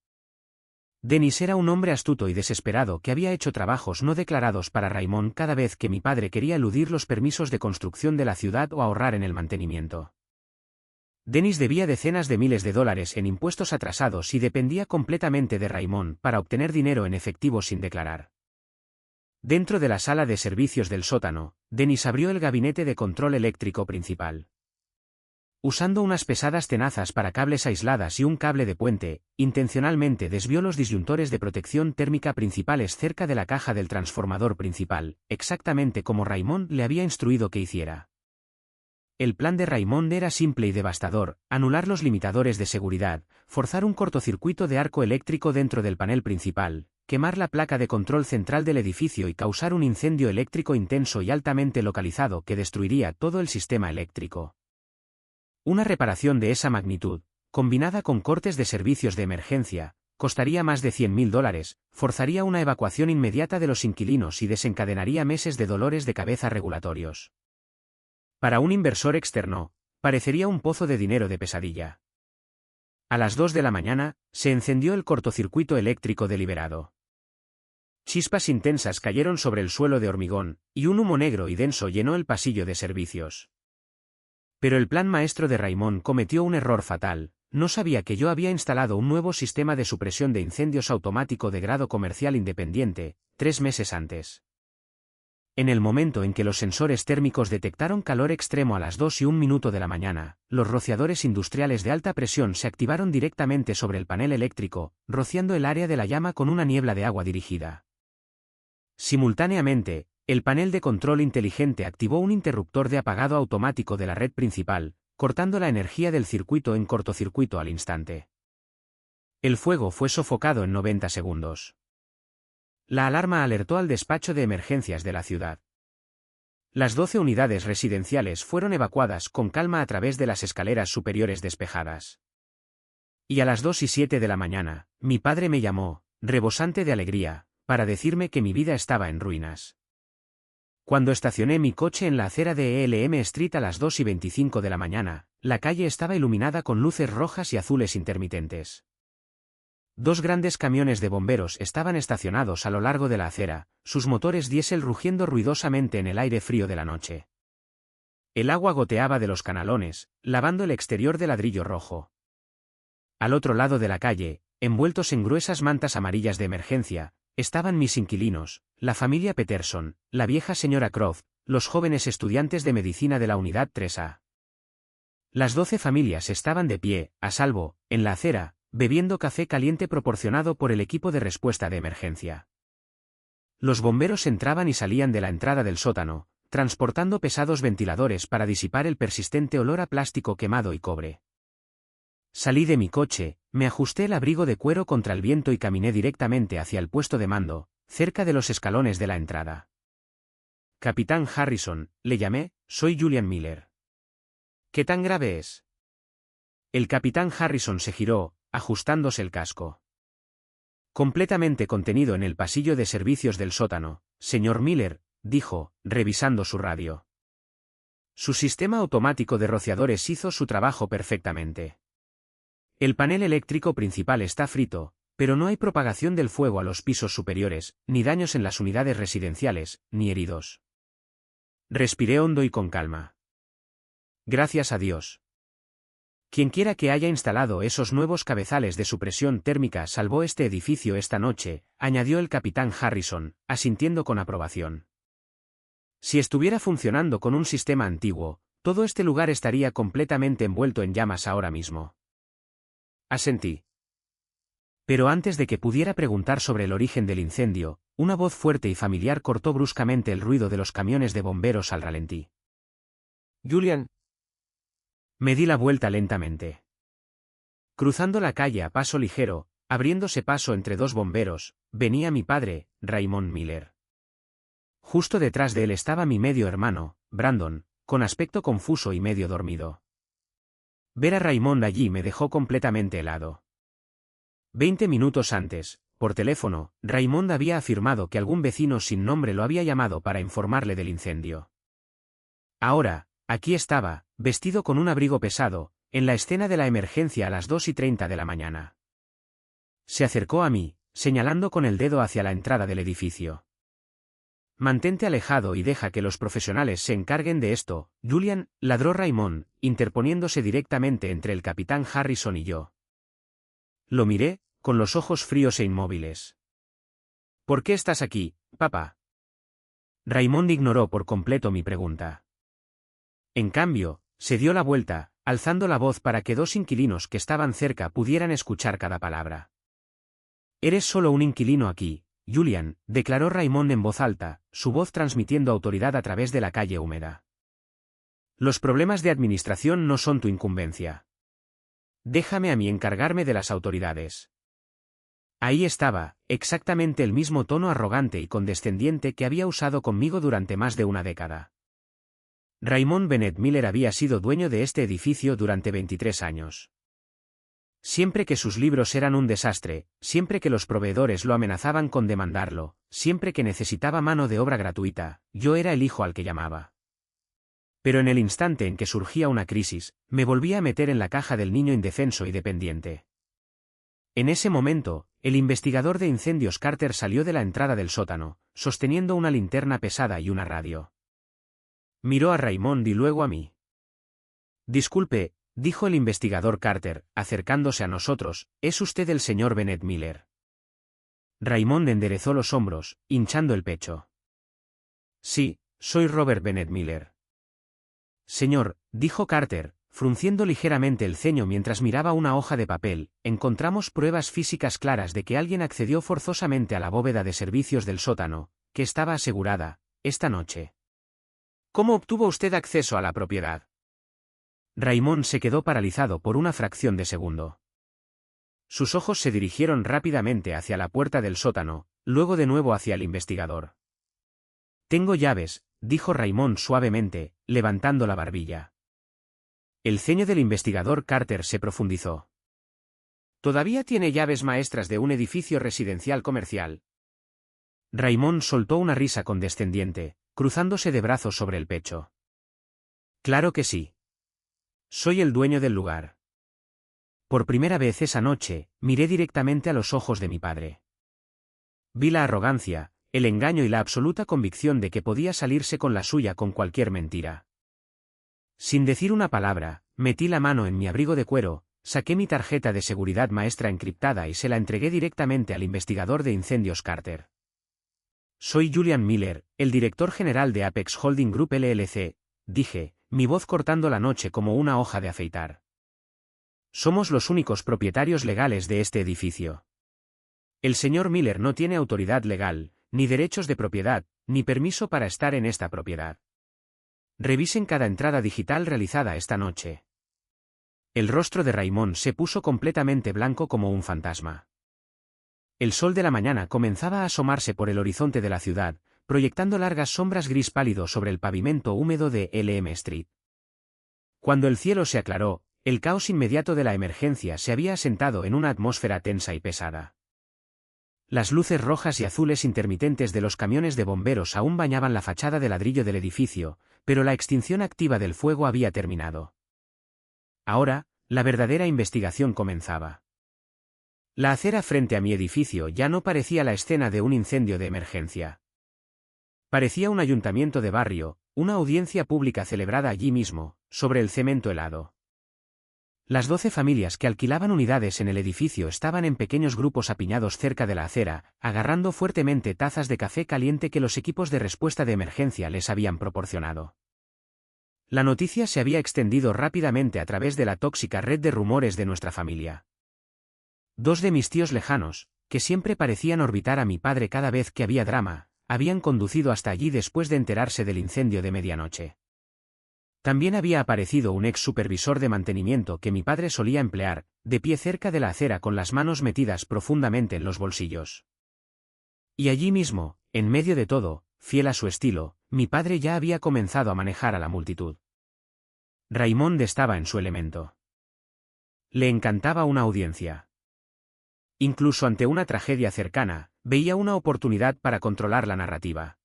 Dennis era un hombre astuto y desesperado que había hecho trabajos no declarados para Raymond cada vez que mi padre quería eludir los permisos de construcción de la ciudad o ahorrar en el mantenimiento. Dennis debía decenas de miles de dólares en impuestos atrasados y dependía completamente de Raymond para obtener dinero en efectivo sin declarar. Dentro de la sala de servicios del sótano, Dennis abrió el gabinete de control eléctrico principal. Usando unas pesadas tenazas para cables aisladas y un cable de puente, intencionalmente desvió los disyuntores de protección térmica principales cerca de la caja del transformador principal, exactamente como Raymond le había instruido que hiciera. El plan de Raymond era simple y devastador: anular los limitadores de seguridad, forzar un cortocircuito de arco eléctrico dentro del panel principal, quemar la placa de control central del edificio y causar un incendio eléctrico intenso y altamente localizado que destruiría todo el sistema eléctrico. Una reparación de esa magnitud, combinada con cortes de servicios de emergencia, costaría más de $100.000, forzaría una evacuación inmediata de los inquilinos y desencadenaría meses de dolores de cabeza regulatorios. Para un inversor externo, Parecería un pozo de dinero de pesadilla. A las 2 de la mañana, se encendió el cortocircuito eléctrico deliberado. Chispas intensas cayeron sobre el suelo de hormigón, y un humo negro y denso llenó el pasillo de servicios. Pero el plan maestro de Raymond cometió un error fatal. No sabía que yo había instalado un nuevo sistema de supresión de incendios automático de grado comercial independiente, 3 meses antes. En el momento en que los sensores térmicos detectaron calor extremo a las 2:01 de la mañana, los rociadores industriales de alta presión se activaron directamente sobre el panel eléctrico, rociando el área de la llama con una niebla de agua dirigida. Simultáneamente, el panel de control inteligente activó un interruptor de apagado automático de la red principal, cortando la energía del circuito en cortocircuito al instante. El fuego fue sofocado en 90 segundos. La alarma alertó al despacho de emergencias de la ciudad. Las 12 unidades residenciales fueron evacuadas con calma a través de las escaleras superiores despejadas. Y a las 2:07 de la mañana, mi padre me llamó, rebosante de alegría, para decirme que mi vida estaba en ruinas. Cuando estacioné mi coche en la acera de Elm Street a las 2:25 de la mañana, la calle estaba iluminada con luces rojas y azules intermitentes. 2 grandes camiones de bomberos estaban estacionados a lo largo de la acera, sus motores diésel rugiendo ruidosamente en el aire frío de la noche. El agua goteaba de los canalones, lavando el exterior de ladrillo rojo. Al otro lado de la calle, envueltos en gruesas mantas amarillas de emergencia, estaban mis inquilinos, la familia Peterson, la vieja señora Croft, los jóvenes estudiantes de medicina de la unidad 3A. Las 12 familias estaban de pie, a salvo, en la acera, bebiendo café caliente proporcionado por el equipo de respuesta de emergencia. Los bomberos entraban y salían de la entrada del sótano, transportando pesados ventiladores para disipar el persistente olor a plástico quemado y cobre. Salí de mi coche, me ajusté el abrigo de cuero contra el viento y caminé directamente hacia el puesto de mando, cerca de los escalones de la entrada. Capitán Harrison, le llamé, soy Julian Miller. ¿Qué tan grave es? El capitán Harrison se giró, ajustándose el casco. Completamente contenido en el pasillo de servicios del sótano, señor Miller, dijo, revisando su radio. Su sistema automático de rociadores hizo su trabajo perfectamente. El panel eléctrico principal está frito, pero no hay propagación del fuego a los pisos superiores, ni daños en las unidades residenciales, ni heridos. Respiré hondo y con calma. Gracias a Dios. Quienquiera que haya instalado esos nuevos cabezales de supresión térmica salvó este edificio esta noche, añadió el capitán Harrison, asintiendo con aprobación. Si estuviera funcionando con un sistema antiguo, todo este lugar estaría completamente envuelto en llamas ahora mismo. Asentí. Pero antes de que pudiera preguntar sobre el origen del incendio, una voz fuerte y familiar cortó bruscamente el ruido de los camiones de bomberos al ralentí. Julian. Me di la vuelta lentamente. Cruzando la calle a paso ligero, abriéndose paso entre 2 bomberos, venía mi padre, Raymond Miller. Justo detrás de él estaba mi medio hermano, Brandon, con aspecto confuso y medio dormido. Ver a Raymond allí me dejó completamente helado. 20 minutos antes, por teléfono, Raymond había afirmado que algún vecino sin nombre lo había llamado para informarle del incendio. Ahora, aquí estaba, vestido con un abrigo pesado, en la escena de la emergencia a las 2:30 de la mañana. Se acercó a mí, señalando con el dedo hacia la entrada del edificio. Mantente alejado y deja que los profesionales se encarguen de esto, Julian, ladró Raymond, interponiéndose directamente entre el capitán Harrison y yo. Lo miré, con los ojos fríos e inmóviles. ¿Por qué estás aquí, papá? Raymond ignoró por completo mi pregunta. En cambio, se dio la vuelta, alzando la voz para que 2 inquilinos que estaban cerca pudieran escuchar cada palabra. Eres solo un inquilino aquí, Julian, declaró Raymond en voz alta, su voz transmitiendo autoridad a través de la calle húmeda. Los problemas de administración no son tu incumbencia. Déjame a mí encargarme de las autoridades. Ahí estaba, exactamente el mismo tono arrogante y condescendiente que había usado conmigo durante más de una década. Raymond Bennett Miller había sido dueño de este edificio durante 23 años. Siempre que sus libros eran un desastre, siempre que los proveedores lo amenazaban con demandarlo, siempre que necesitaba mano de obra gratuita, yo era el hijo al que llamaba. Pero en el instante en que surgía una crisis, me volvía a meter en la caja del niño indefenso y dependiente. En ese momento, el investigador de incendios Carter salió de la entrada del sótano, sosteniendo una linterna pesada y una radio. Miró a Raymond y luego a mí. Disculpe, dijo el investigador Carter, acercándose a nosotros, ¿es usted el señor Bennett Miller? Raymond enderezó los hombros, hinchando el pecho. Sí, soy Robert Bennett Miller. Señor, dijo Carter, frunciendo ligeramente el ceño mientras miraba una hoja de papel, encontramos pruebas físicas claras de que alguien accedió forzosamente a la bóveda de servicios del sótano, que estaba asegurada, esta noche. ¿Cómo obtuvo usted acceso a la propiedad? Raymond se quedó paralizado por una fracción de segundo. Sus ojos se dirigieron rápidamente hacia la puerta del sótano, luego de nuevo hacia el investigador. Tengo llaves, dijo Raymond suavemente, levantando la barbilla. El ceño del investigador Carter se profundizó. ¿Todavía tiene llaves maestras de un edificio residencial comercial? Raymond soltó una risa condescendiente, cruzándose de brazos sobre el pecho. Claro que sí. Soy el dueño del lugar. Por primera vez esa noche, miré directamente a los ojos de mi padre. Vi la arrogancia, el engaño y la absoluta convicción de que podía salirse con la suya con cualquier mentira. Sin decir una palabra, metí la mano en mi abrigo de cuero, saqué mi tarjeta de seguridad maestra encriptada y se la entregué directamente al investigador de incendios Carter. Soy Julian Miller, el director general de Apex Holding Group LLC, dije, mi voz cortando la noche como una hoja de afeitar. Somos los únicos propietarios legales de este edificio. El señor Miller no tiene autoridad legal, ni derechos de propiedad, ni permiso para estar en esta propiedad. Revisen cada entrada digital realizada esta noche. El rostro de Raymond se puso completamente blanco como un fantasma. El sol de la mañana comenzaba a asomarse por el horizonte de la ciudad, proyectando largas sombras gris pálido sobre el pavimento húmedo de Elm Street. Cuando el cielo se aclaró, el caos inmediato de la emergencia se había asentado en una atmósfera tensa y pesada. Las luces rojas y azules intermitentes de los camiones de bomberos aún bañaban la fachada de ladrillo del edificio, pero la extinción activa del fuego había terminado. Ahora, la verdadera investigación comenzaba. La acera frente a mi edificio ya no parecía la escena de un incendio de emergencia. Parecía un ayuntamiento de barrio, una audiencia pública celebrada allí mismo, sobre el cemento helado. Las 12 familias que alquilaban unidades en el edificio estaban en pequeños grupos apiñados cerca de la acera, agarrando fuertemente tazas de café caliente que los equipos de respuesta de emergencia les habían proporcionado. La noticia se había extendido rápidamente a través de la tóxica red de rumores de nuestra familia. 2 de mis tíos lejanos, que siempre parecían orbitar a mi padre cada vez que había drama, habían conducido hasta allí después de enterarse del incendio de medianoche. También había aparecido un ex supervisor de mantenimiento que mi padre solía emplear, de pie cerca de la acera con las manos metidas profundamente en los bolsillos. Y allí mismo, en medio de todo, fiel a su estilo, mi padre ya había comenzado a manejar a la multitud. Raymond estaba en su elemento. Le encantaba una audiencia. Incluso ante una tragedia cercana, veía una oportunidad para controlar la narrativa.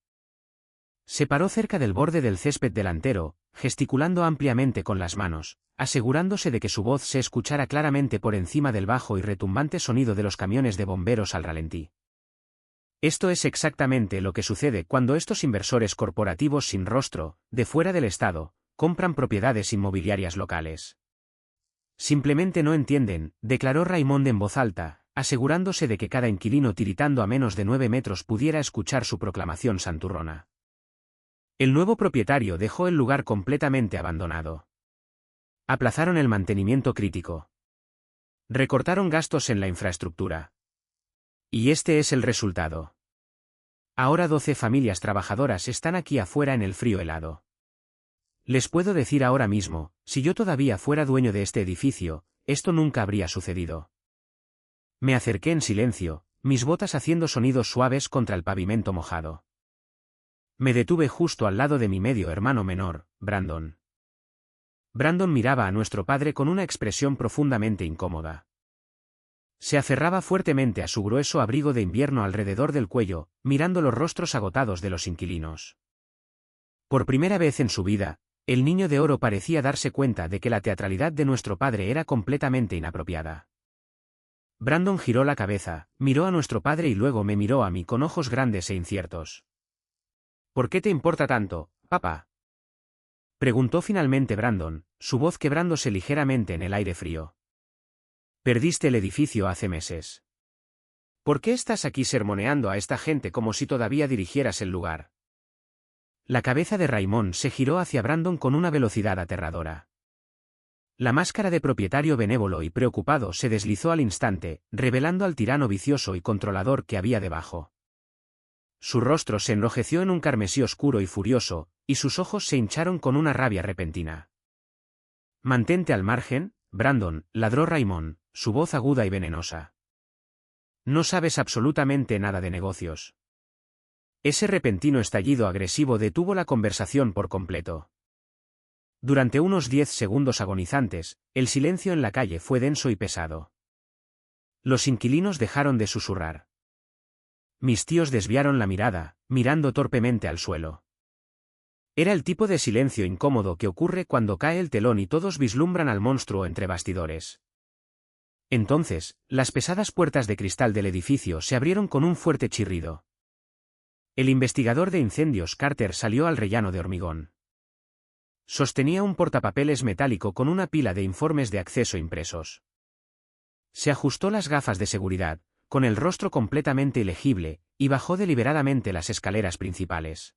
Se paró cerca del borde del césped delantero, gesticulando ampliamente con las manos, asegurándose de que su voz se escuchara claramente por encima del bajo y retumbante sonido de los camiones de bomberos al ralentí. Esto es exactamente lo que sucede cuando estos inversores corporativos sin rostro, de fuera del Estado, compran propiedades inmobiliarias locales. Simplemente no entienden, declaró Raymond en voz alta, asegurándose de que cada inquilino tiritando a menos de 9 metros pudiera escuchar su proclamación santurrona. El nuevo propietario dejó el lugar completamente abandonado. Aplazaron el mantenimiento crítico. Recortaron gastos en la infraestructura. Y este es el resultado. Ahora 12 familias trabajadoras están aquí afuera en el frío helado. Les puedo decir ahora mismo, si yo todavía fuera dueño de este edificio, esto nunca habría sucedido. Me acerqué en silencio, mis botas haciendo sonidos suaves contra el pavimento mojado. Me detuve justo al lado de mi medio hermano menor, Brandon. Brandon miraba a nuestro padre con una expresión profundamente incómoda. Se aferraba fuertemente a su grueso abrigo de invierno alrededor del cuello, mirando los rostros agotados de los inquilinos. Por primera vez en su vida, El niño de oro parecía darse cuenta de que la teatralidad de nuestro padre era completamente inapropiada. Brandon giró la cabeza, miró a nuestro padre y luego me miró a mí con ojos grandes e inciertos. ¿Por qué te importa tanto, papá? Preguntó finalmente Brandon, su voz quebrándose ligeramente en el aire frío. Perdiste el edificio hace meses. ¿Por qué estás aquí sermoneando a esta gente como si todavía dirigieras el lugar? La cabeza de Raymond se giró hacia Brandon con una velocidad aterradora. La máscara de propietario benévolo y preocupado se deslizó al instante, revelando al tirano vicioso y controlador que había debajo. Su rostro se enrojeció en un carmesí oscuro y furioso, y sus ojos se hincharon con una rabia repentina. Mantente al margen, Brandon, ladró Raymond, su voz aguda y venenosa. No sabes absolutamente nada de negocios. Ese repentino estallido agresivo detuvo la conversación por completo. Durante unos 10 segundos agonizantes, el silencio en la calle fue denso y pesado. Los inquilinos dejaron de susurrar. Mis tíos desviaron la mirada, mirando torpemente al suelo. Era el tipo de silencio incómodo que ocurre cuando cae el telón y todos vislumbran al monstruo entre bastidores. Entonces, las pesadas puertas de cristal del edificio se abrieron con un fuerte chirrido. El investigador de incendios Carter salió al rellano de hormigón. Sostenía un portapapeles metálico con una pila de informes de acceso impresos. Se ajustó las gafas de seguridad, con el rostro completamente ilegible, y bajó deliberadamente las escaleras principales.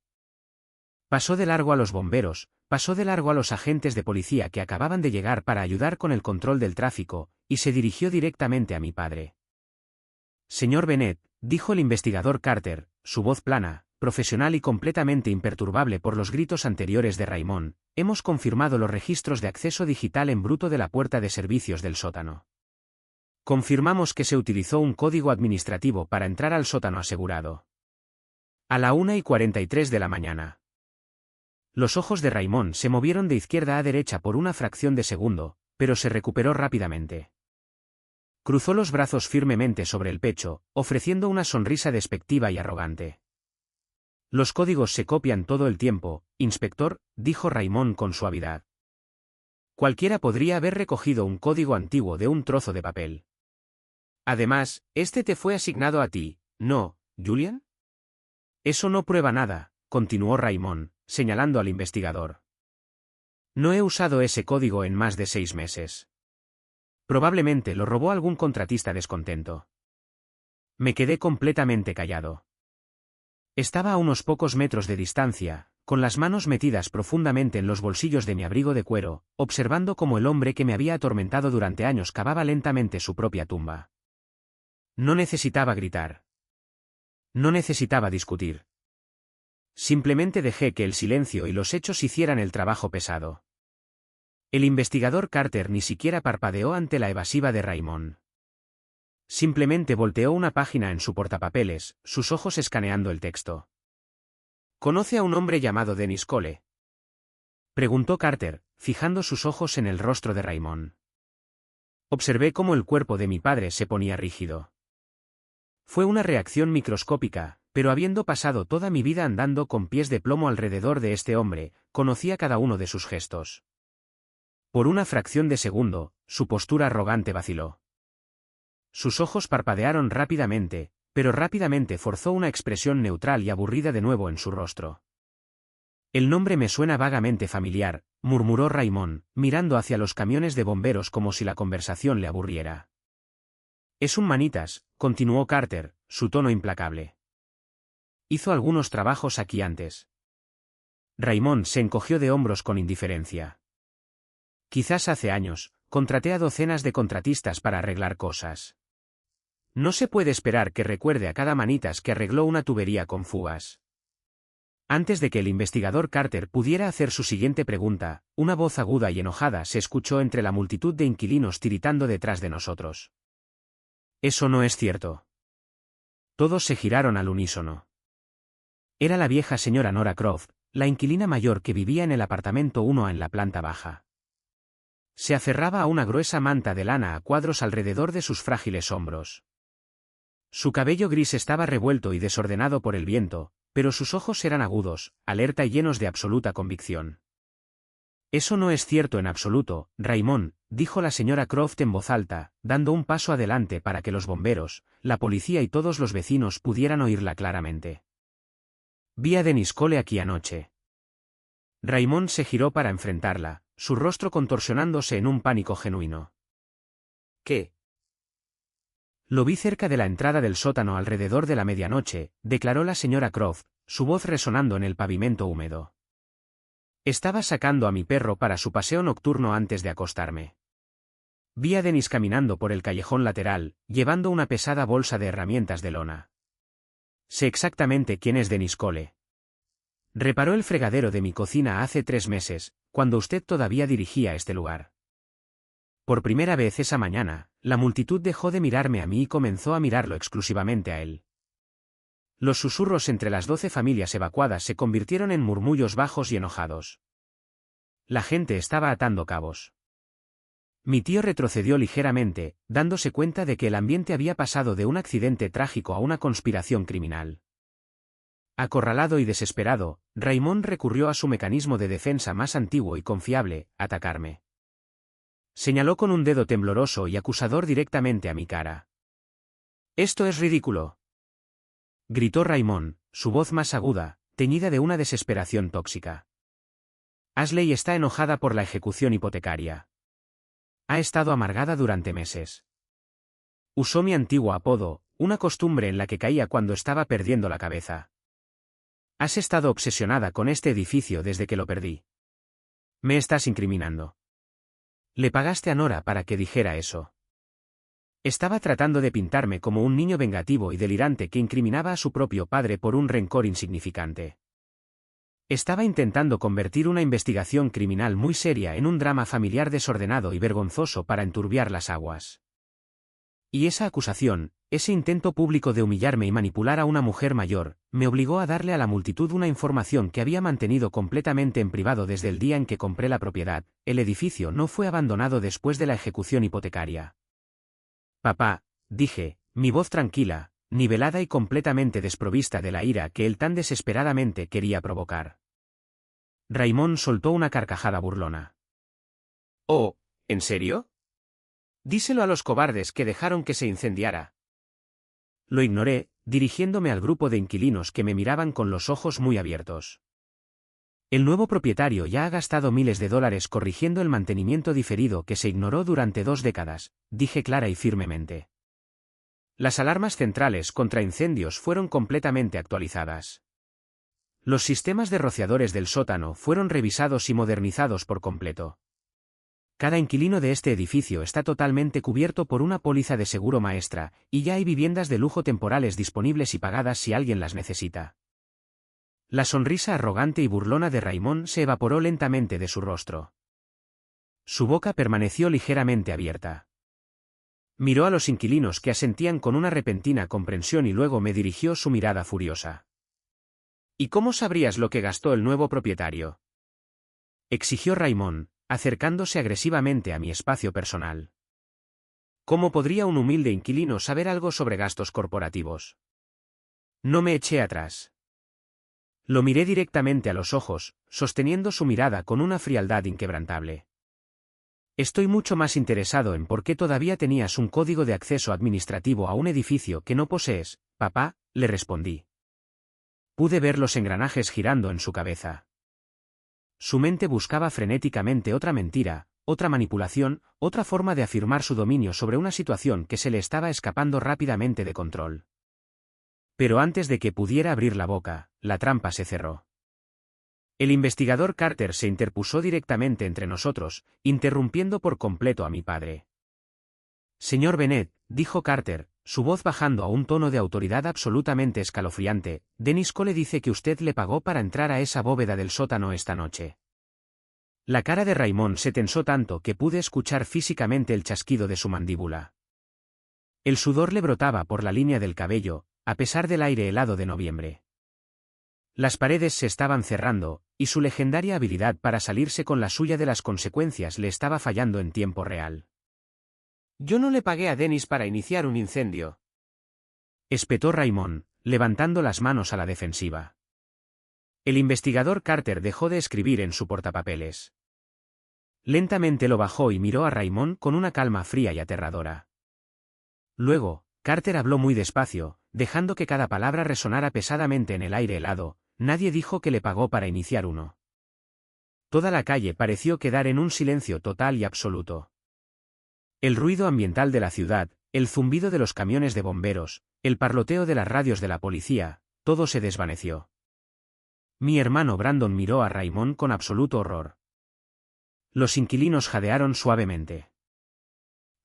Pasó de largo a los bomberos, pasó de largo a los agentes de policía que acababan de llegar para ayudar con el control del tráfico, y se dirigió directamente a mi padre. Señor Bennett, dijo el investigador Carter, su voz plana, profesional y completamente imperturbable por los gritos anteriores de Raymond, hemos confirmado los registros de acceso digital en bruto de la puerta de servicios del sótano. Confirmamos que se utilizó un código administrativo para entrar al sótano asegurado. A la 1:43 de la mañana. Los ojos de Raymond se movieron de izquierda a derecha por una fracción de segundo, pero se recuperó rápidamente. Cruzó los brazos firmemente sobre el pecho, ofreciendo una sonrisa despectiva y arrogante. Los códigos se copian todo el tiempo, inspector, dijo Raymond con suavidad. Cualquiera podría haber recogido un código antiguo de un trozo de papel. Además, este te fue asignado a ti, ¿no, Julian? Eso no prueba nada, continuó Raymond, señalando al investigador. No he usado ese código en más de 6 meses. Probablemente lo robó algún contratista descontento. Me quedé completamente callado. Estaba a unos pocos metros de distancia, con las manos metidas profundamente en los bolsillos de mi abrigo de cuero, observando cómo el hombre que me había atormentado durante años cavaba lentamente su propia tumba. No necesitaba gritar. No necesitaba discutir. Simplemente dejé que el silencio y los hechos hicieran el trabajo pesado. El investigador Carter ni siquiera parpadeó ante la evasiva de Raymond. Simplemente volteó una página en su portapapeles, sus ojos escaneando el texto. ¿Conoce a un hombre llamado Dennis Cole?, preguntó Carter, fijando sus ojos en el rostro de Raymond. Observé cómo el cuerpo de mi padre se ponía rígido. Fue una reacción microscópica, pero habiendo pasado toda mi vida andando con pies de plomo alrededor de este hombre, conocía cada uno de sus gestos. Por una fracción de segundo, su postura arrogante vaciló. Sus ojos parpadearon rápidamente, pero rápidamente forzó una expresión neutral y aburrida de nuevo en su rostro. El nombre me suena vagamente familiar, murmuró Raymond, mirando hacia los camiones de bomberos como si la conversación le aburriera. Es un manitas, continuó Carter, su tono implacable. Hizo algunos trabajos aquí antes. Raymond se encogió de hombros con indiferencia. Quizás hace años, contraté a docenas de contratistas para arreglar cosas. No se puede esperar que recuerde a cada manitas que arregló una tubería con fugas. Antes de que el investigador Carter pudiera hacer su siguiente pregunta, una voz aguda y enojada se escuchó entre la multitud de inquilinos tiritando detrás de nosotros. Eso no es cierto. Todos se giraron al unísono. Era la vieja señora Nora Croft, la inquilina mayor que vivía en el apartamento 1 en la planta baja. Se aferraba a una gruesa manta de lana a cuadros alrededor de sus frágiles hombros. Su cabello gris estaba revuelto y desordenado por el viento, pero sus ojos eran agudos, alerta y llenos de absoluta convicción. Eso no es cierto en absoluto, Raymond, dijo la señora Croft en voz alta, dando un paso adelante para que los bomberos, la policía y todos los vecinos pudieran oírla claramente. Vi a Dennis Cole aquí anoche. Raymond se giró para enfrentarla, su rostro contorsionándose en un pánico genuino. ¿Qué? Lo vi cerca de la entrada del sótano alrededor de la medianoche, declaró la señora Croft, su voz resonando en el pavimento húmedo. Estaba sacando a mi perro para su paseo nocturno antes de acostarme. Vi a Dennis caminando por el callejón lateral, llevando una pesada bolsa de herramientas de lona. Sé exactamente quién es Dennis Cole. Reparó el fregadero de mi cocina hace 3 meses, cuando usted todavía dirigía este lugar. Por primera vez esa mañana, la multitud dejó de mirarme a mí y comenzó a mirarlo exclusivamente a él. Los susurros entre las 12 familias evacuadas se convirtieron en murmullos bajos y enojados. La gente estaba atando cabos. Mi tío retrocedió ligeramente, dándose cuenta de que el ambiente había pasado de un accidente trágico a una conspiración criminal. Acorralado y desesperado, Raymond recurrió a su mecanismo de defensa más antiguo y confiable, atacarme. Señaló con un dedo tembloroso y acusador directamente a mi cara. «¡Esto es ridículo!», gritó Raymond, su voz más aguda, teñida de una desesperación tóxica. «Ashley está enojada por la ejecución hipotecaria. Ha estado amargada durante meses. Usó mi antiguo apodo, una costumbre en la que caía cuando estaba perdiendo la cabeza. Has estado obsesionada con este edificio desde que lo perdí. Me estás incriminando. Le pagaste a Nora para que dijera eso. Estaba tratando de pintarme como un niño vengativo y delirante que incriminaba a su propio padre por un rencor insignificante. Estaba intentando convertir una investigación criminal muy seria en un drama familiar desordenado y vergonzoso para enturbiar las aguas. Y esa acusación, ese intento público de humillarme y manipular a una mujer mayor, me obligó a darle a la multitud una información que había mantenido completamente en privado desde el día en que compré la propiedad. El edificio no fue abandonado después de la ejecución hipotecaria. Papá, dije, mi voz tranquila, nivelada y completamente desprovista de la ira que él tan desesperadamente quería provocar. Raymond soltó una carcajada burlona. «Oh, ¿en serio? Díselo a los cobardes que dejaron que se incendiara». Lo ignoré, dirigiéndome al grupo de inquilinos que me miraban con los ojos muy abiertos. El nuevo propietario ya ha gastado miles de dólares corrigiendo el mantenimiento diferido que se ignoró durante 2 décadas, dije clara y firmemente. Las alarmas centrales contra incendios fueron completamente actualizadas. Los sistemas de rociadores del sótano fueron revisados y modernizados por completo. Cada inquilino de este edificio está totalmente cubierto por una póliza de seguro maestra, y ya hay viviendas de lujo temporales disponibles y pagadas si alguien las necesita. La sonrisa arrogante y burlona de Raymond se evaporó lentamente de su rostro. Su boca permaneció ligeramente abierta. Miró a los inquilinos que asentían con una repentina comprensión y luego me dirigió su mirada furiosa. «¿Y cómo sabrías lo que gastó el nuevo propietario?», exigió Raymond, acercándose agresivamente a mi espacio personal. «¿Cómo podría un humilde inquilino saber algo sobre gastos corporativos?». No me eché atrás. Lo miré directamente a los ojos, sosteniendo su mirada con una frialdad inquebrantable. «Estoy mucho más interesado en por qué todavía tenías un código de acceso administrativo a un edificio que no posees, papá», le respondí. Pude ver los engranajes girando en su cabeza. Su mente buscaba frenéticamente otra mentira, otra manipulación, otra forma de afirmar su dominio sobre una situación que se le estaba escapando rápidamente de control. Pero antes de que pudiera abrir la boca, la trampa se cerró. El investigador Carter se interpuso directamente entre nosotros, interrumpiendo por completo a mi padre. «Señor Bennett», dijo Carter, su voz bajando a un tono de autoridad absolutamente escalofriante, «Dennis Cole dice que usted le pagó para entrar a esa bóveda del sótano esta noche». La cara de Raymond se tensó tanto que pude escuchar físicamente el chasquido de su mandíbula. El sudor le brotaba por la línea del cabello, a pesar del aire helado de noviembre. Las paredes se estaban cerrando, y su legendaria habilidad para salirse con la suya de las consecuencias le estaba fallando en tiempo real. «Yo no le pagué a Dennis para iniciar un incendio», espetó Raymond, levantando las manos a la defensiva. El investigador Carter dejó de escribir en su portapapeles. Lentamente lo bajó y miró a Raymond con una calma fría y aterradora. Luego, Carter habló muy despacio, dejando que cada palabra resonara pesadamente en el aire helado. Nadie dijo que le pagó para iniciar uno. Toda la calle pareció quedar en un silencio total y absoluto. El ruido ambiental de la ciudad, el zumbido de los camiones de bomberos, el parloteo de las radios de la policía, todo se desvaneció. Mi hermano Brandon miró a Raymond con absoluto horror. Los inquilinos jadearon suavemente.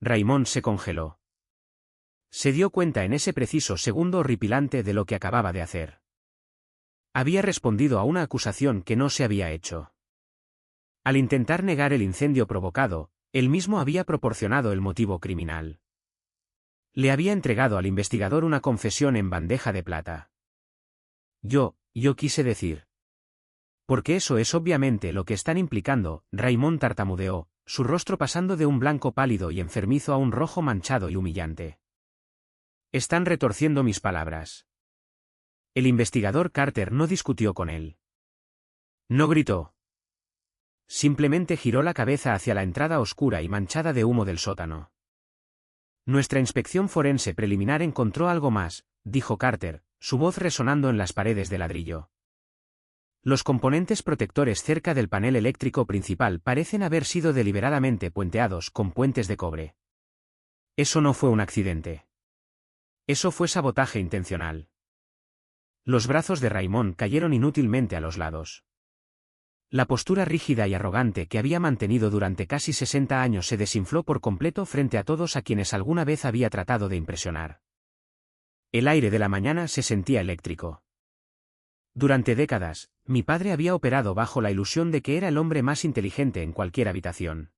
Raymond se congeló. Se dio cuenta en ese preciso segundo horripilante de lo que acababa de hacer. Había respondido a una acusación que no se había hecho. Al intentar negar el incendio provocado, él mismo había proporcionado el motivo criminal. Le había entregado al investigador una confesión en bandeja de plata. Yo quise decir. Porque eso es obviamente lo que están implicando, Raymond tartamudeó, su rostro pasando de un blanco pálido y enfermizo a un rojo manchado y humillante. Están retorciendo mis palabras. El investigador Carter no discutió con él. No gritó. Simplemente giró la cabeza hacia la entrada oscura y manchada de humo del sótano. Nuestra inspección forense preliminar encontró algo más, dijo Carter, su voz resonando en las paredes de ladrillo. Los componentes protectores cerca del panel eléctrico principal parecen haber sido deliberadamente puenteados con puentes de cobre. Eso no fue un accidente. Eso fue sabotaje intencional. Los brazos de Raymond cayeron inútilmente a los lados. La postura rígida y arrogante que había mantenido durante casi 60 años se desinfló por completo frente a todos a quienes alguna vez había tratado de impresionar. El aire de la mañana se sentía eléctrico. Durante décadas, mi padre había operado bajo la ilusión de que era el hombre más inteligente en cualquier habitación.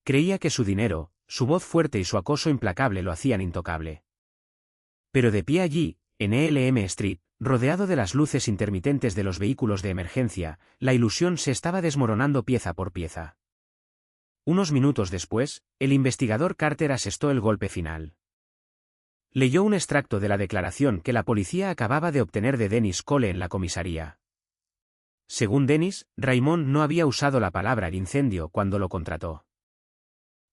Creía que su dinero, su voz fuerte y su acoso implacable lo hacían intocable. Pero de pie allí, en Elm Street, rodeado de las luces intermitentes de los vehículos de emergencia, la ilusión se estaba desmoronando pieza por pieza. Unos minutos después, el investigador Carter asestó el golpe final. Leyó un extracto de la declaración que la policía acababa de obtener de Dennis Cole en la comisaría. Según Dennis, Raymond no había usado la palabra incendio cuando lo contrató.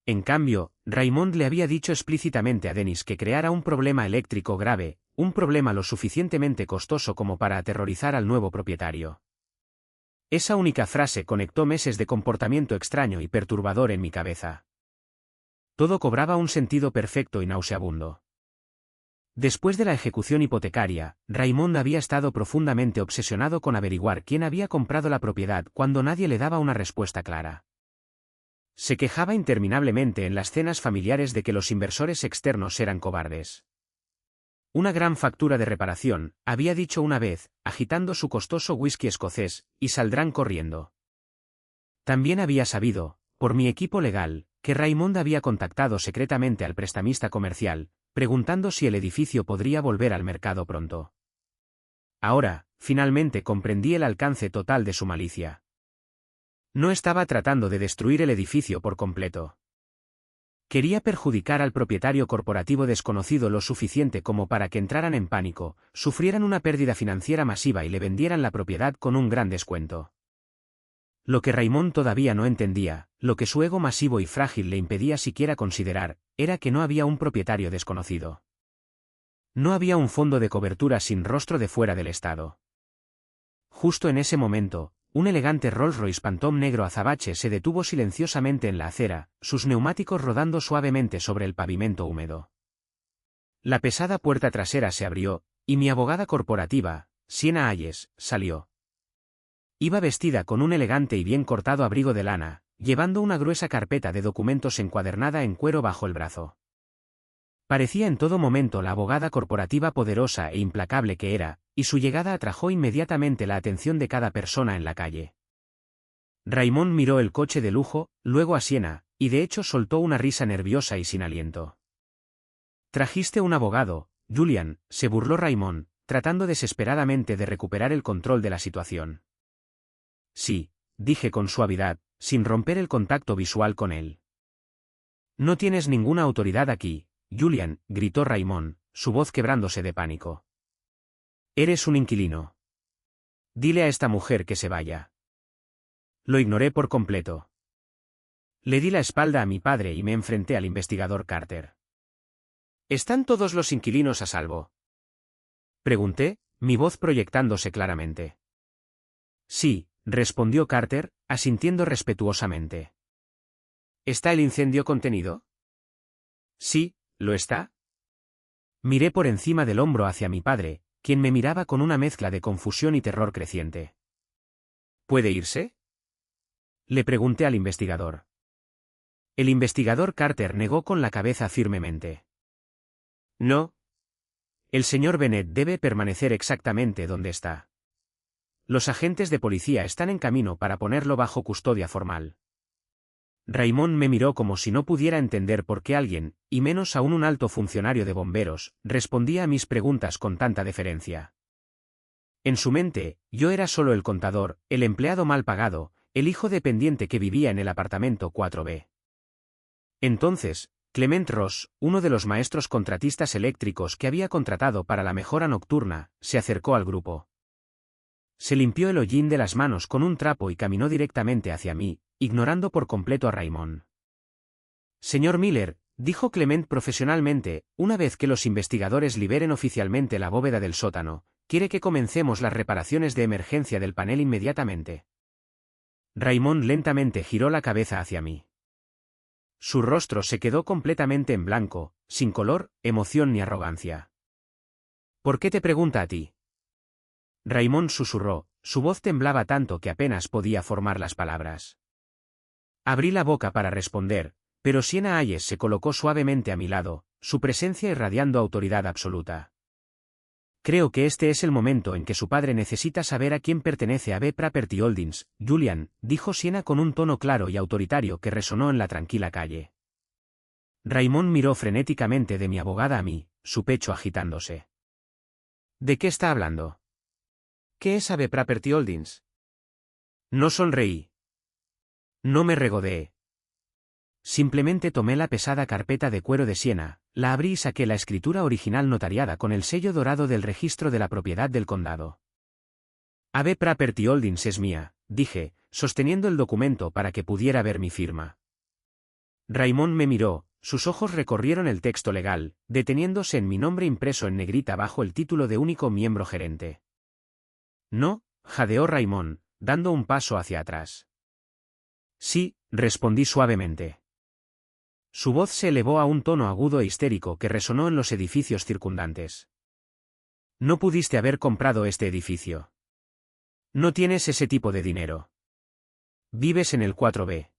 En cambio, Raymond le había dicho explícitamente a Dennis que creara un problema eléctrico grave, un problema lo suficientemente costoso como para aterrorizar al nuevo propietario. Esa única frase conectó meses de comportamiento extraño y perturbador en mi cabeza. Todo cobraba un sentido perfecto y nauseabundo. Después de la ejecución hipotecaria, Raymond había estado profundamente obsesionado con averiguar quién había comprado la propiedad cuando nadie le daba una respuesta clara. Se quejaba interminablemente en las cenas familiares de que los inversores externos eran cobardes. Una gran factura de reparación, había dicho una vez, agitando su costoso whisky escocés, y saldrán corriendo. También había sabido, por mi equipo legal, que Raymond había contactado secretamente al prestamista comercial, preguntando si el edificio podría volver al mercado pronto. Ahora, finalmente comprendí el alcance total de su malicia. No estaba tratando de destruir el edificio por completo. Quería perjudicar al propietario corporativo desconocido lo suficiente como para que entraran en pánico, sufrieran una pérdida financiera masiva y le vendieran la propiedad con un gran descuento. Lo que Raymond todavía no entendía, lo que su ego masivo y frágil le impedía siquiera considerar, era que no había un propietario desconocido. No había un fondo de cobertura sin rostro de fuera del estado. Justo en ese momento, un elegante Rolls-Royce Phantom negro azabache se detuvo silenciosamente en la acera, sus neumáticos rodando suavemente sobre el pavimento húmedo. La pesada puerta trasera se abrió, y mi abogada corporativa, Sienna Hayes, salió. Iba vestida con un elegante y bien cortado abrigo de lana, llevando una gruesa carpeta de documentos encuadernada en cuero bajo el brazo. Parecía en todo momento la abogada corporativa poderosa e implacable que era, y su llegada atrajo inmediatamente la atención de cada persona en la calle. Raymond miró el coche de lujo, luego a Sienna, y de hecho soltó una risa nerviosa y sin aliento. «Trajiste un abogado, Julian», se burló Raymond, tratando desesperadamente de recuperar el control de la situación. «Sí», dije con suavidad, sin romper el contacto visual con él. «No tienes ninguna autoridad aquí, Julian», gritó Raymond, su voz quebrándose de pánico. «Eres un inquilino. Dile a esta mujer que se vaya». Lo ignoré por completo. Le di la espalda a mi padre y me enfrenté al investigador Carter. ¿Están todos los inquilinos a salvo? Pregunté, mi voz proyectándose claramente. Sí, respondió Carter, asintiendo respetuosamente. ¿Está el incendio contenido? Sí, lo está. Miré por encima del hombro hacia mi padre, quien me miraba con una mezcla de confusión y terror creciente. ¿Puede irse? Le pregunté al investigador. El investigador Carter negó con la cabeza firmemente. No. El señor Bennett debe permanecer exactamente donde está. Los agentes de policía están en camino para ponerlo bajo custodia formal. Raymond me miró como si no pudiera entender por qué alguien, y menos aún un alto funcionario de bomberos, respondía a mis preguntas con tanta deferencia. En su mente, yo era solo el contador, el empleado mal pagado, el hijo dependiente que vivía en el apartamento 4B. Entonces, Clement Ross, uno de los maestros contratistas eléctricos que había contratado para la mejora nocturna, se acercó al grupo. Se limpió el hollín de las manos con un trapo y caminó directamente hacia mí, ignorando por completo a Raymond. Señor Miller, dijo Clement profesionalmente, una vez que los investigadores liberen oficialmente la bóveda del sótano, quiere que comencemos las reparaciones de emergencia del panel inmediatamente. Raymond lentamente giró la cabeza hacia mí. Su rostro se quedó completamente en blanco, sin color, emoción ni arrogancia. ¿Por qué te pregunta a ti? Raymond susurró, su voz temblaba tanto que apenas podía formar las palabras. Abrí la boca para responder, pero Siena Hayes se colocó suavemente a mi lado, su presencia irradiando autoridad absoluta. Creo que este es el momento en que su padre necesita saber a quién pertenece AB Property Holdings, Julian, dijo Siena con un tono claro y autoritario que resonó en la tranquila calle. Raymond miró frenéticamente de mi abogada a mí, su pecho agitándose. ¿De qué está hablando? ¿Qué es AB Property Holdings? No sonreí. No me regodeé. Simplemente tomé la pesada carpeta de cuero de Siena, la abrí y saqué la escritura original notariada con el sello dorado del registro de la propiedad del condado. AB Property Holdings es mía, dije, sosteniendo el documento para que pudiera ver mi firma. Raymond me miró, sus ojos recorrieron el texto legal, deteniéndose en mi nombre impreso en negrita bajo el título de único miembro gerente. No, jadeó Raymond, dando un paso hacia atrás. Sí, respondí suavemente. Su voz se elevó a un tono agudo e histérico que resonó en los edificios circundantes. No pudiste haber comprado este edificio. No tienes ese tipo de dinero. Vives en el 4B.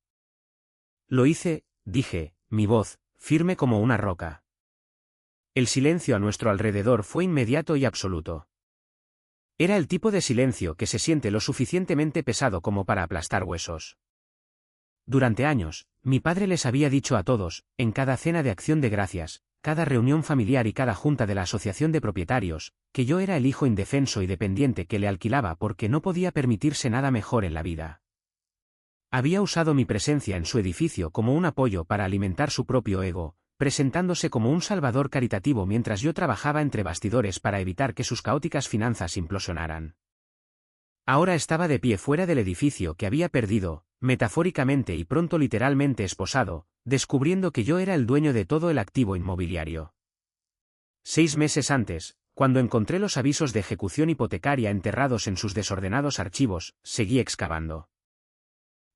Lo hice, dije, mi voz, firme como una roca. El silencio a nuestro alrededor fue inmediato y absoluto. Era el tipo de silencio que se siente lo suficientemente pesado como para aplastar huesos. Durante años, mi padre les había dicho a todos, en cada cena de acción de gracias, cada reunión familiar y cada junta de la asociación de propietarios, que yo era el hijo indefenso y dependiente que le alquilaba porque no podía permitirse nada mejor en la vida. Había usado mi presencia en su edificio como un apoyo para alimentar su propio ego, presentándose como un salvador caritativo mientras yo trabajaba entre bastidores para evitar que sus caóticas finanzas implosionaran. Ahora estaba de pie fuera del edificio que había perdido, metafóricamente y pronto literalmente esposado, descubriendo que yo era el dueño de todo el activo inmobiliario. 6 meses antes, cuando encontré los avisos de ejecución hipotecaria enterrados en sus desordenados archivos, seguí excavando.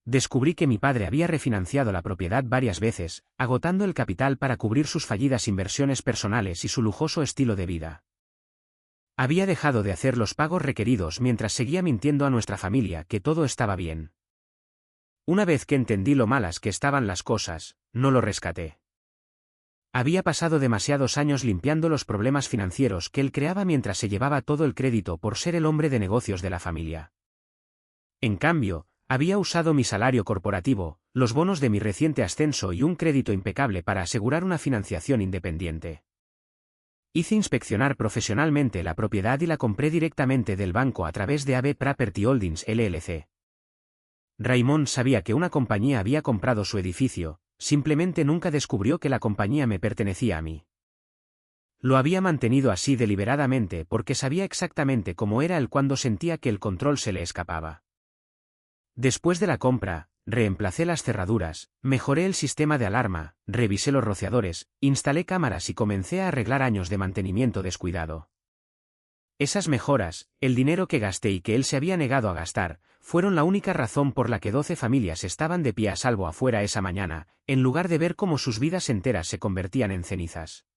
Descubrí que mi padre había refinanciado la propiedad varias veces, agotando el capital para cubrir sus fallidas inversiones personales y su lujoso estilo de vida. Había dejado de hacer los pagos requeridos mientras seguía mintiendo a nuestra familia que todo estaba bien. Una vez que entendí lo malas que estaban las cosas, no lo rescaté. Había pasado demasiados años limpiando los problemas financieros que él creaba mientras se llevaba todo el crédito por ser el hombre de negocios de la familia. En cambio, había usado mi salario corporativo, los bonos de mi reciente ascenso y un crédito impecable para asegurar una financiación independiente. Hice inspeccionar profesionalmente la propiedad y la compré directamente del banco a través de AB Property Holdings LLC. Raymond sabía que una compañía había comprado su edificio, simplemente nunca descubrió que la compañía me pertenecía a mí. Lo había mantenido así deliberadamente porque sabía exactamente cómo era él cuando sentía que el control se le escapaba. Después de la compra, reemplacé las cerraduras, mejoré el sistema de alarma, revisé los rociadores, instalé cámaras y comencé a arreglar años de mantenimiento descuidado. Esas mejoras, el dinero que gasté y que él se había negado a gastar, fueron la única razón por la que 12 familias estaban de pie a salvo afuera esa mañana, en lugar de ver cómo sus vidas enteras se convertían en cenizas.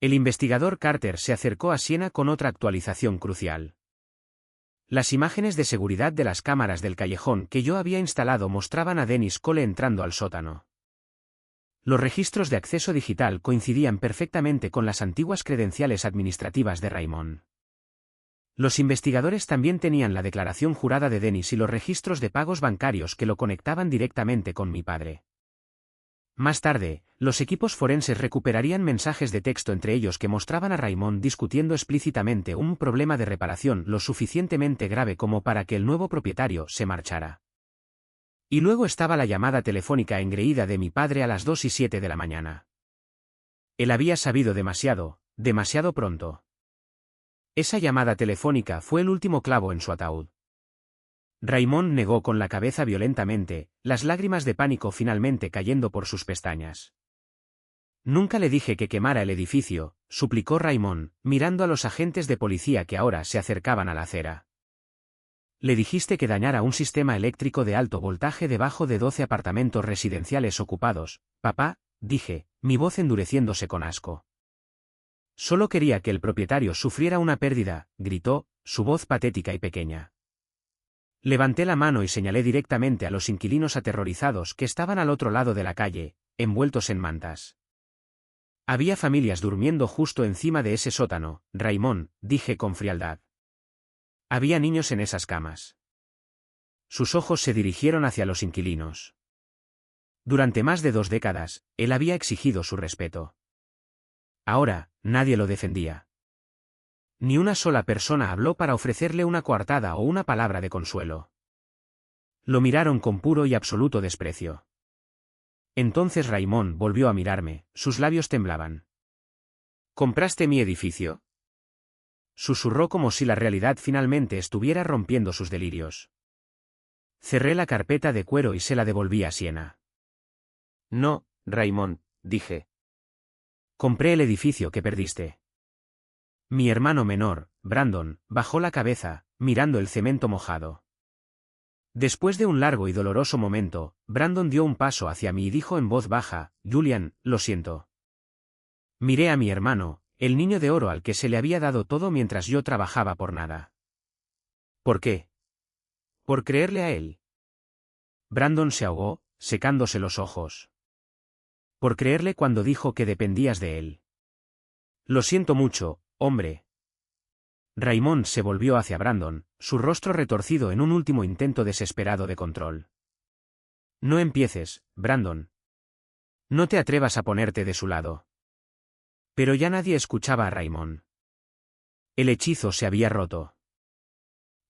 El investigador Carter se acercó a Siena con otra actualización crucial. Las imágenes de seguridad de las cámaras del callejón que yo había instalado mostraban a Dennis Cole entrando al sótano. Los registros de acceso digital coincidían perfectamente con las antiguas credenciales administrativas de Raymond. Los investigadores también tenían la declaración jurada de Dennis y los registros de pagos bancarios que lo conectaban directamente con mi padre. Más tarde, los equipos forenses recuperarían mensajes de texto entre ellos que mostraban a Raymond discutiendo explícitamente un problema de reparación lo suficientemente grave como para que el nuevo propietario se marchara. Y luego estaba la llamada telefónica engreída de mi padre a las 2:07 de la mañana. Él había sabido demasiado, demasiado pronto. Esa llamada telefónica fue el último clavo en su ataúd. Raymond negó con la cabeza violentamente, las lágrimas de pánico finalmente cayendo por sus pestañas. Nunca le dije que quemara el edificio, suplicó Raymond, mirando a los agentes de policía que ahora se acercaban a la acera. Le dijiste que dañara un sistema eléctrico de alto voltaje debajo de 12 apartamentos residenciales ocupados, papá, dije, mi voz endureciéndose con asco. Solo quería que el propietario sufriera una pérdida, gritó, su voz patética y pequeña. Levanté la mano y señalé directamente a los inquilinos aterrorizados que estaban al otro lado de la calle, envueltos en mantas. Había familias durmiendo justo encima de ese sótano, Raymond, dije con frialdad. Había niños en esas camas. Sus ojos se dirigieron hacia los inquilinos. Durante más de 2 décadas, él había exigido su respeto. Ahora, nadie lo defendía. Ni una sola persona habló para ofrecerle una coartada o una palabra de consuelo. Lo miraron con puro y absoluto desprecio. Entonces Raymond volvió a mirarme, sus labios temblaban. ¿Compraste mi edificio?, susurró como si la realidad finalmente estuviera rompiendo sus delirios. Cerré la carpeta de cuero y se la devolví a Siena. No, Raymond, dije. Compré el edificio que perdiste. Mi hermano menor, Brandon, bajó la cabeza, mirando el cemento mojado. Después de un largo y doloroso momento, Brandon dio un paso hacia mí y dijo en voz baja, Julian, lo siento. Miré a mi hermano, el niño de oro al que se le había dado todo mientras yo trabajaba por nada. ¿Por qué? Por creerle a él. Brandon se ahogó, secándose los ojos. Por creerle cuando dijo que dependías de él. Lo siento mucho, hombre. Raymond se volvió hacia Brandon, su rostro retorcido en un último intento desesperado de control. No empieces, Brandon. No te atrevas a ponerte de su lado. Pero ya nadie escuchaba a Raymond. El hechizo se había roto.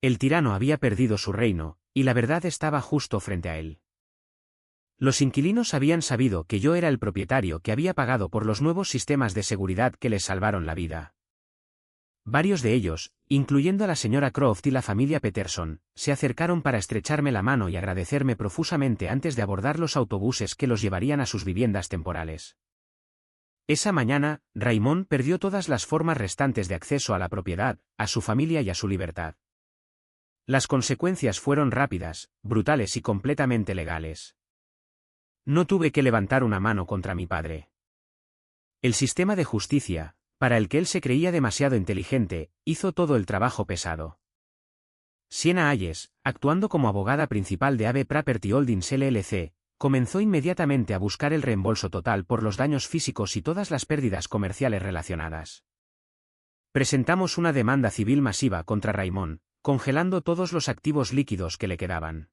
El tirano había perdido su reino, y la verdad estaba justo frente a él. Los inquilinos habían sabido que yo era el propietario que había pagado por los nuevos sistemas de seguridad que les salvaron la vida. Varios de ellos, incluyendo a la señora Croft y la familia Peterson, se acercaron para estrecharme la mano y agradecerme profusamente antes de abordar los autobuses que los llevarían a sus viviendas temporales. Esa mañana, Raymond perdió todas las formas restantes de acceso a la propiedad, a su familia y a su libertad. Las consecuencias fueron rápidas, brutales y completamente legales. No tuve que levantar una mano contra mi padre. El sistema de justicia, para el que él se creía demasiado inteligente, hizo todo el trabajo pesado. Siena Hayes, actuando como abogada principal de AB Property Holdings LLC, comenzó inmediatamente a buscar el reembolso total por los daños físicos y todas las pérdidas comerciales relacionadas. Presentamos una demanda civil masiva contra Raymond, congelando todos los activos líquidos que le quedaban.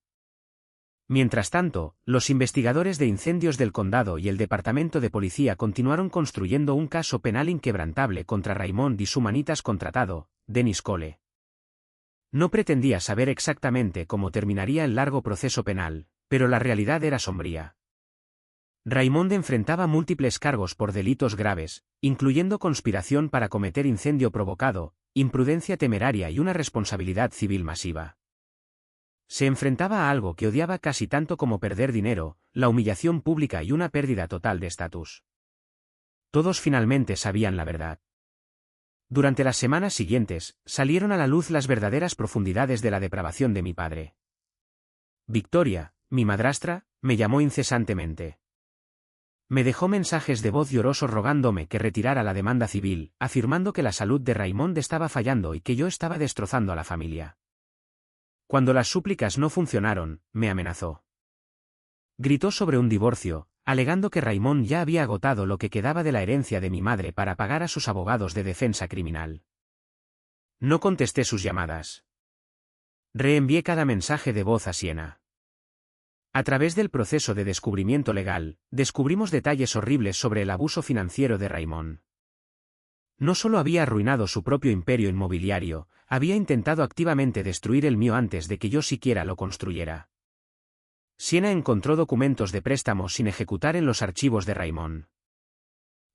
Mientras tanto, los investigadores de incendios del condado y el departamento de policía continuaron construyendo un caso penal inquebrantable contra Raymond y su manitas contratado, Dennis Cole. No pretendía saber exactamente cómo terminaría el largo proceso penal, pero la realidad era sombría. Raymond enfrentaba múltiples cargos por delitos graves, incluyendo conspiración para cometer incendio provocado, imprudencia temeraria y una responsabilidad civil masiva. Se enfrentaba a algo que odiaba casi tanto como perder dinero, la humillación pública y una pérdida total de estatus. Todos finalmente sabían la verdad. Durante las semanas siguientes, salieron a la luz las verdaderas profundidades de la depravación de mi padre. Victoria, mi madrastra, me llamó incesantemente. Me dejó mensajes de voz llorosos rogándome que retirara la demanda civil, afirmando que la salud de Raymond estaba fallando y que yo estaba destrozando a la familia. Cuando las súplicas no funcionaron, me amenazó. Gritó sobre un divorcio, alegando que Raymond ya había agotado lo que quedaba de la herencia de mi madre para pagar a sus abogados de defensa criminal. No contesté sus llamadas. Reenvié cada mensaje de voz a Siena. A través del proceso de descubrimiento legal, descubrimos detalles horribles sobre el abuso financiero de Raymond. No solo había arruinado su propio imperio inmobiliario, había intentado activamente destruir el mío antes de que yo siquiera lo construyera. Siena encontró documentos de préstamos sin ejecutar en los archivos de Raymond.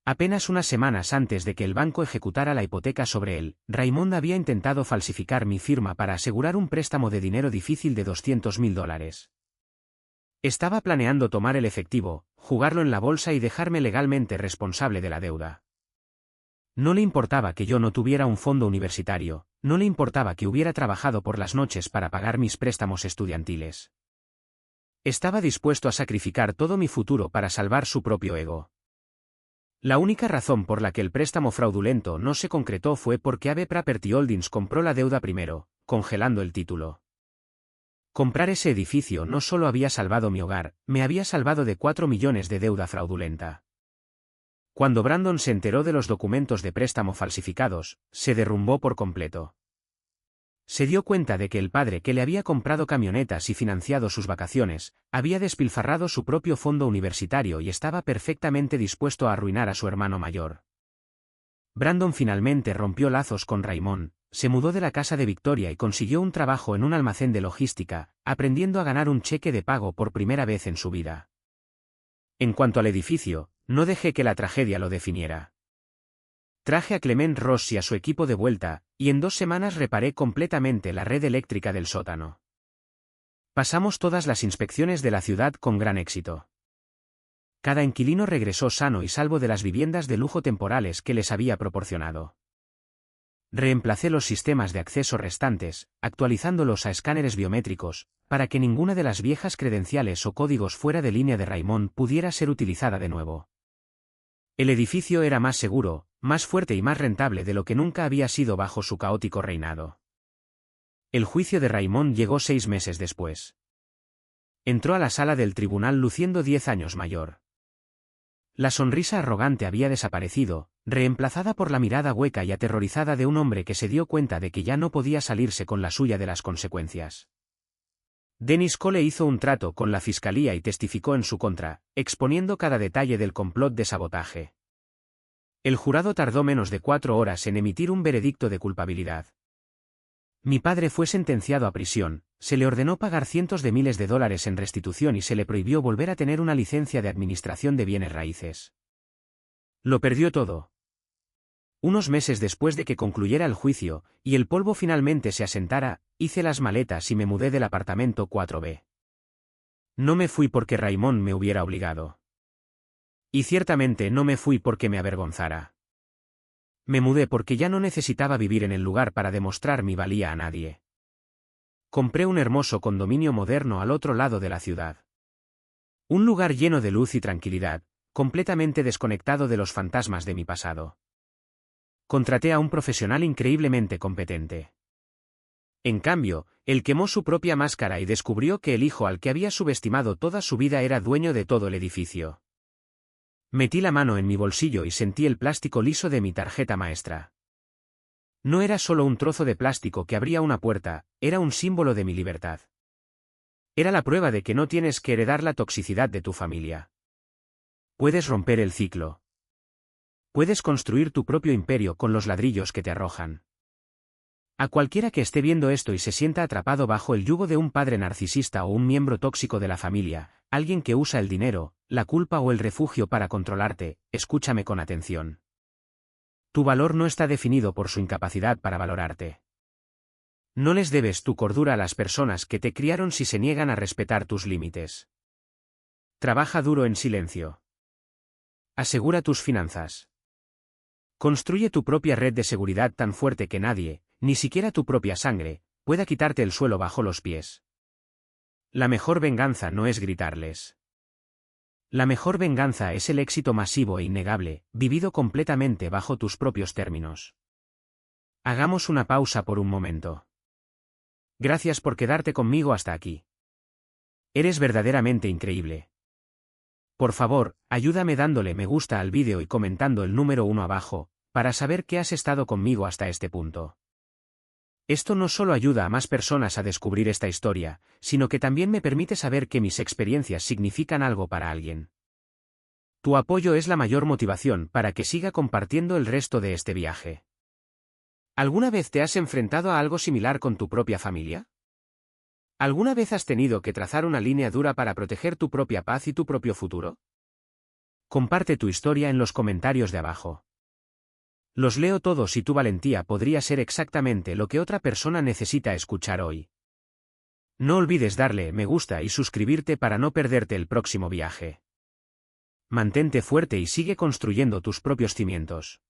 Apenas unas semanas antes de que el banco ejecutara la hipoteca sobre él, Raymond había intentado falsificar mi firma para asegurar un préstamo de dinero difícil de $200.000. Estaba planeando tomar el efectivo, jugarlo en la bolsa y dejarme legalmente responsable de la deuda. No le importaba que yo no tuviera un fondo universitario, no le importaba que hubiera trabajado por las noches para pagar mis préstamos estudiantiles. Estaba dispuesto a sacrificar todo mi futuro para salvar su propio ego. La única razón por la que el préstamo fraudulento no se concretó fue porque AB Property Holdings compró la deuda primero, congelando el título. Comprar ese edificio no solo había salvado mi hogar, me había salvado de 4 millones de deuda fraudulenta. Cuando Brandon se enteró de los documentos de préstamo falsificados, se derrumbó por completo. Se dio cuenta de que el padre que le había comprado camionetas y financiado sus vacaciones, había despilfarrado su propio fondo universitario y estaba perfectamente dispuesto a arruinar a su hermano mayor. Brandon finalmente rompió lazos con Raymond, se mudó de la casa de Victoria y consiguió un trabajo en un almacén de logística, aprendiendo a ganar un cheque de pago por primera vez en su vida. En cuanto al edificio, no dejé que la tragedia lo definiera. Traje a Clement Ross y a su equipo de vuelta, y en 2 semanas reparé completamente la red eléctrica del sótano. Pasamos todas las inspecciones de la ciudad con gran éxito. Cada inquilino regresó sano y salvo de las viviendas de lujo temporales que les había proporcionado. Reemplacé los sistemas de acceso restantes, actualizándolos a escáneres biométricos, para que ninguna de las viejas credenciales o códigos fuera de línea de Raymond pudiera ser utilizada de nuevo. El edificio era más seguro, más fuerte y más rentable de lo que nunca había sido bajo su caótico reinado. El juicio de Raymond llegó 6 meses después. Entró a la sala del tribunal luciendo 10 años mayor. La sonrisa arrogante había desaparecido, reemplazada por la mirada hueca y aterrorizada de un hombre que se dio cuenta de que ya no podía salirse con la suya de las consecuencias. Dennis Cole hizo un trato con la fiscalía y testificó en su contra, exponiendo cada detalle del complot de sabotaje. El jurado tardó menos de 4 horas en emitir un veredicto de culpabilidad. Mi padre fue sentenciado a prisión, se le ordenó pagar cientos de miles de dólares en restitución y se le prohibió volver a tener una licencia de administración de bienes raíces. Lo perdió todo. Unos meses después de que concluyera el juicio, y el polvo finalmente se asentara, hice las maletas y me mudé del apartamento 4B. No me fui porque Raymond me hubiera obligado. Y ciertamente no me fui porque me avergonzara. Me mudé porque ya no necesitaba vivir en el lugar para demostrar mi valía a nadie. Compré un hermoso condominio moderno al otro lado de la ciudad. Un lugar lleno de luz y tranquilidad, completamente desconectado de los fantasmas de mi pasado. Contraté a un profesional increíblemente competente. En cambio, él quemó su propia máscara y descubrió que el hijo al que había subestimado toda su vida era dueño de todo el edificio. Metí la mano en mi bolsillo y sentí el plástico liso de mi tarjeta maestra. No era solo un trozo de plástico que abría una puerta, era un símbolo de mi libertad. Era la prueba de que no tienes que heredar la toxicidad de tu familia. Puedes romper el ciclo. Puedes construir tu propio imperio con los ladrillos que te arrojan. A cualquiera que esté viendo esto y se sienta atrapado bajo el yugo de un padre narcisista o un miembro tóxico de la familia, alguien que usa el dinero, la culpa o el refugio para controlarte, escúchame con atención. Tu valor no está definido por su incapacidad para valorarte. No les debes tu cordura a las personas que te criaron si se niegan a respetar tus límites. Trabaja duro en silencio. Asegura tus finanzas. Construye tu propia red de seguridad tan fuerte que nadie, ni siquiera tu propia sangre, pueda quitarte el suelo bajo los pies. La mejor venganza no es gritarles. La mejor venganza es el éxito masivo e innegable, vivido completamente bajo tus propios términos. Hagamos una pausa por un momento. Gracias por quedarte conmigo hasta aquí. Eres verdaderamente increíble. Por favor, ayúdame dándole me gusta al vídeo y comentando el número 1 abajo, para saber que has estado conmigo hasta este punto. Esto no solo ayuda a más personas a descubrir esta historia, sino que también me permite saber que mis experiencias significan algo para alguien. Tu apoyo es la mayor motivación para que siga compartiendo el resto de este viaje. ¿Alguna vez te has enfrentado a algo similar con tu propia familia? ¿Alguna vez has tenido que trazar una línea dura para proteger tu propia paz y tu propio futuro? Comparte tu historia en los comentarios de abajo. Los leo todos y tu valentía podría ser exactamente lo que otra persona necesita escuchar hoy. No olvides darle me gusta y suscribirte para no perderte el próximo viaje. Mantente fuerte y sigue construyendo tus propios cimientos.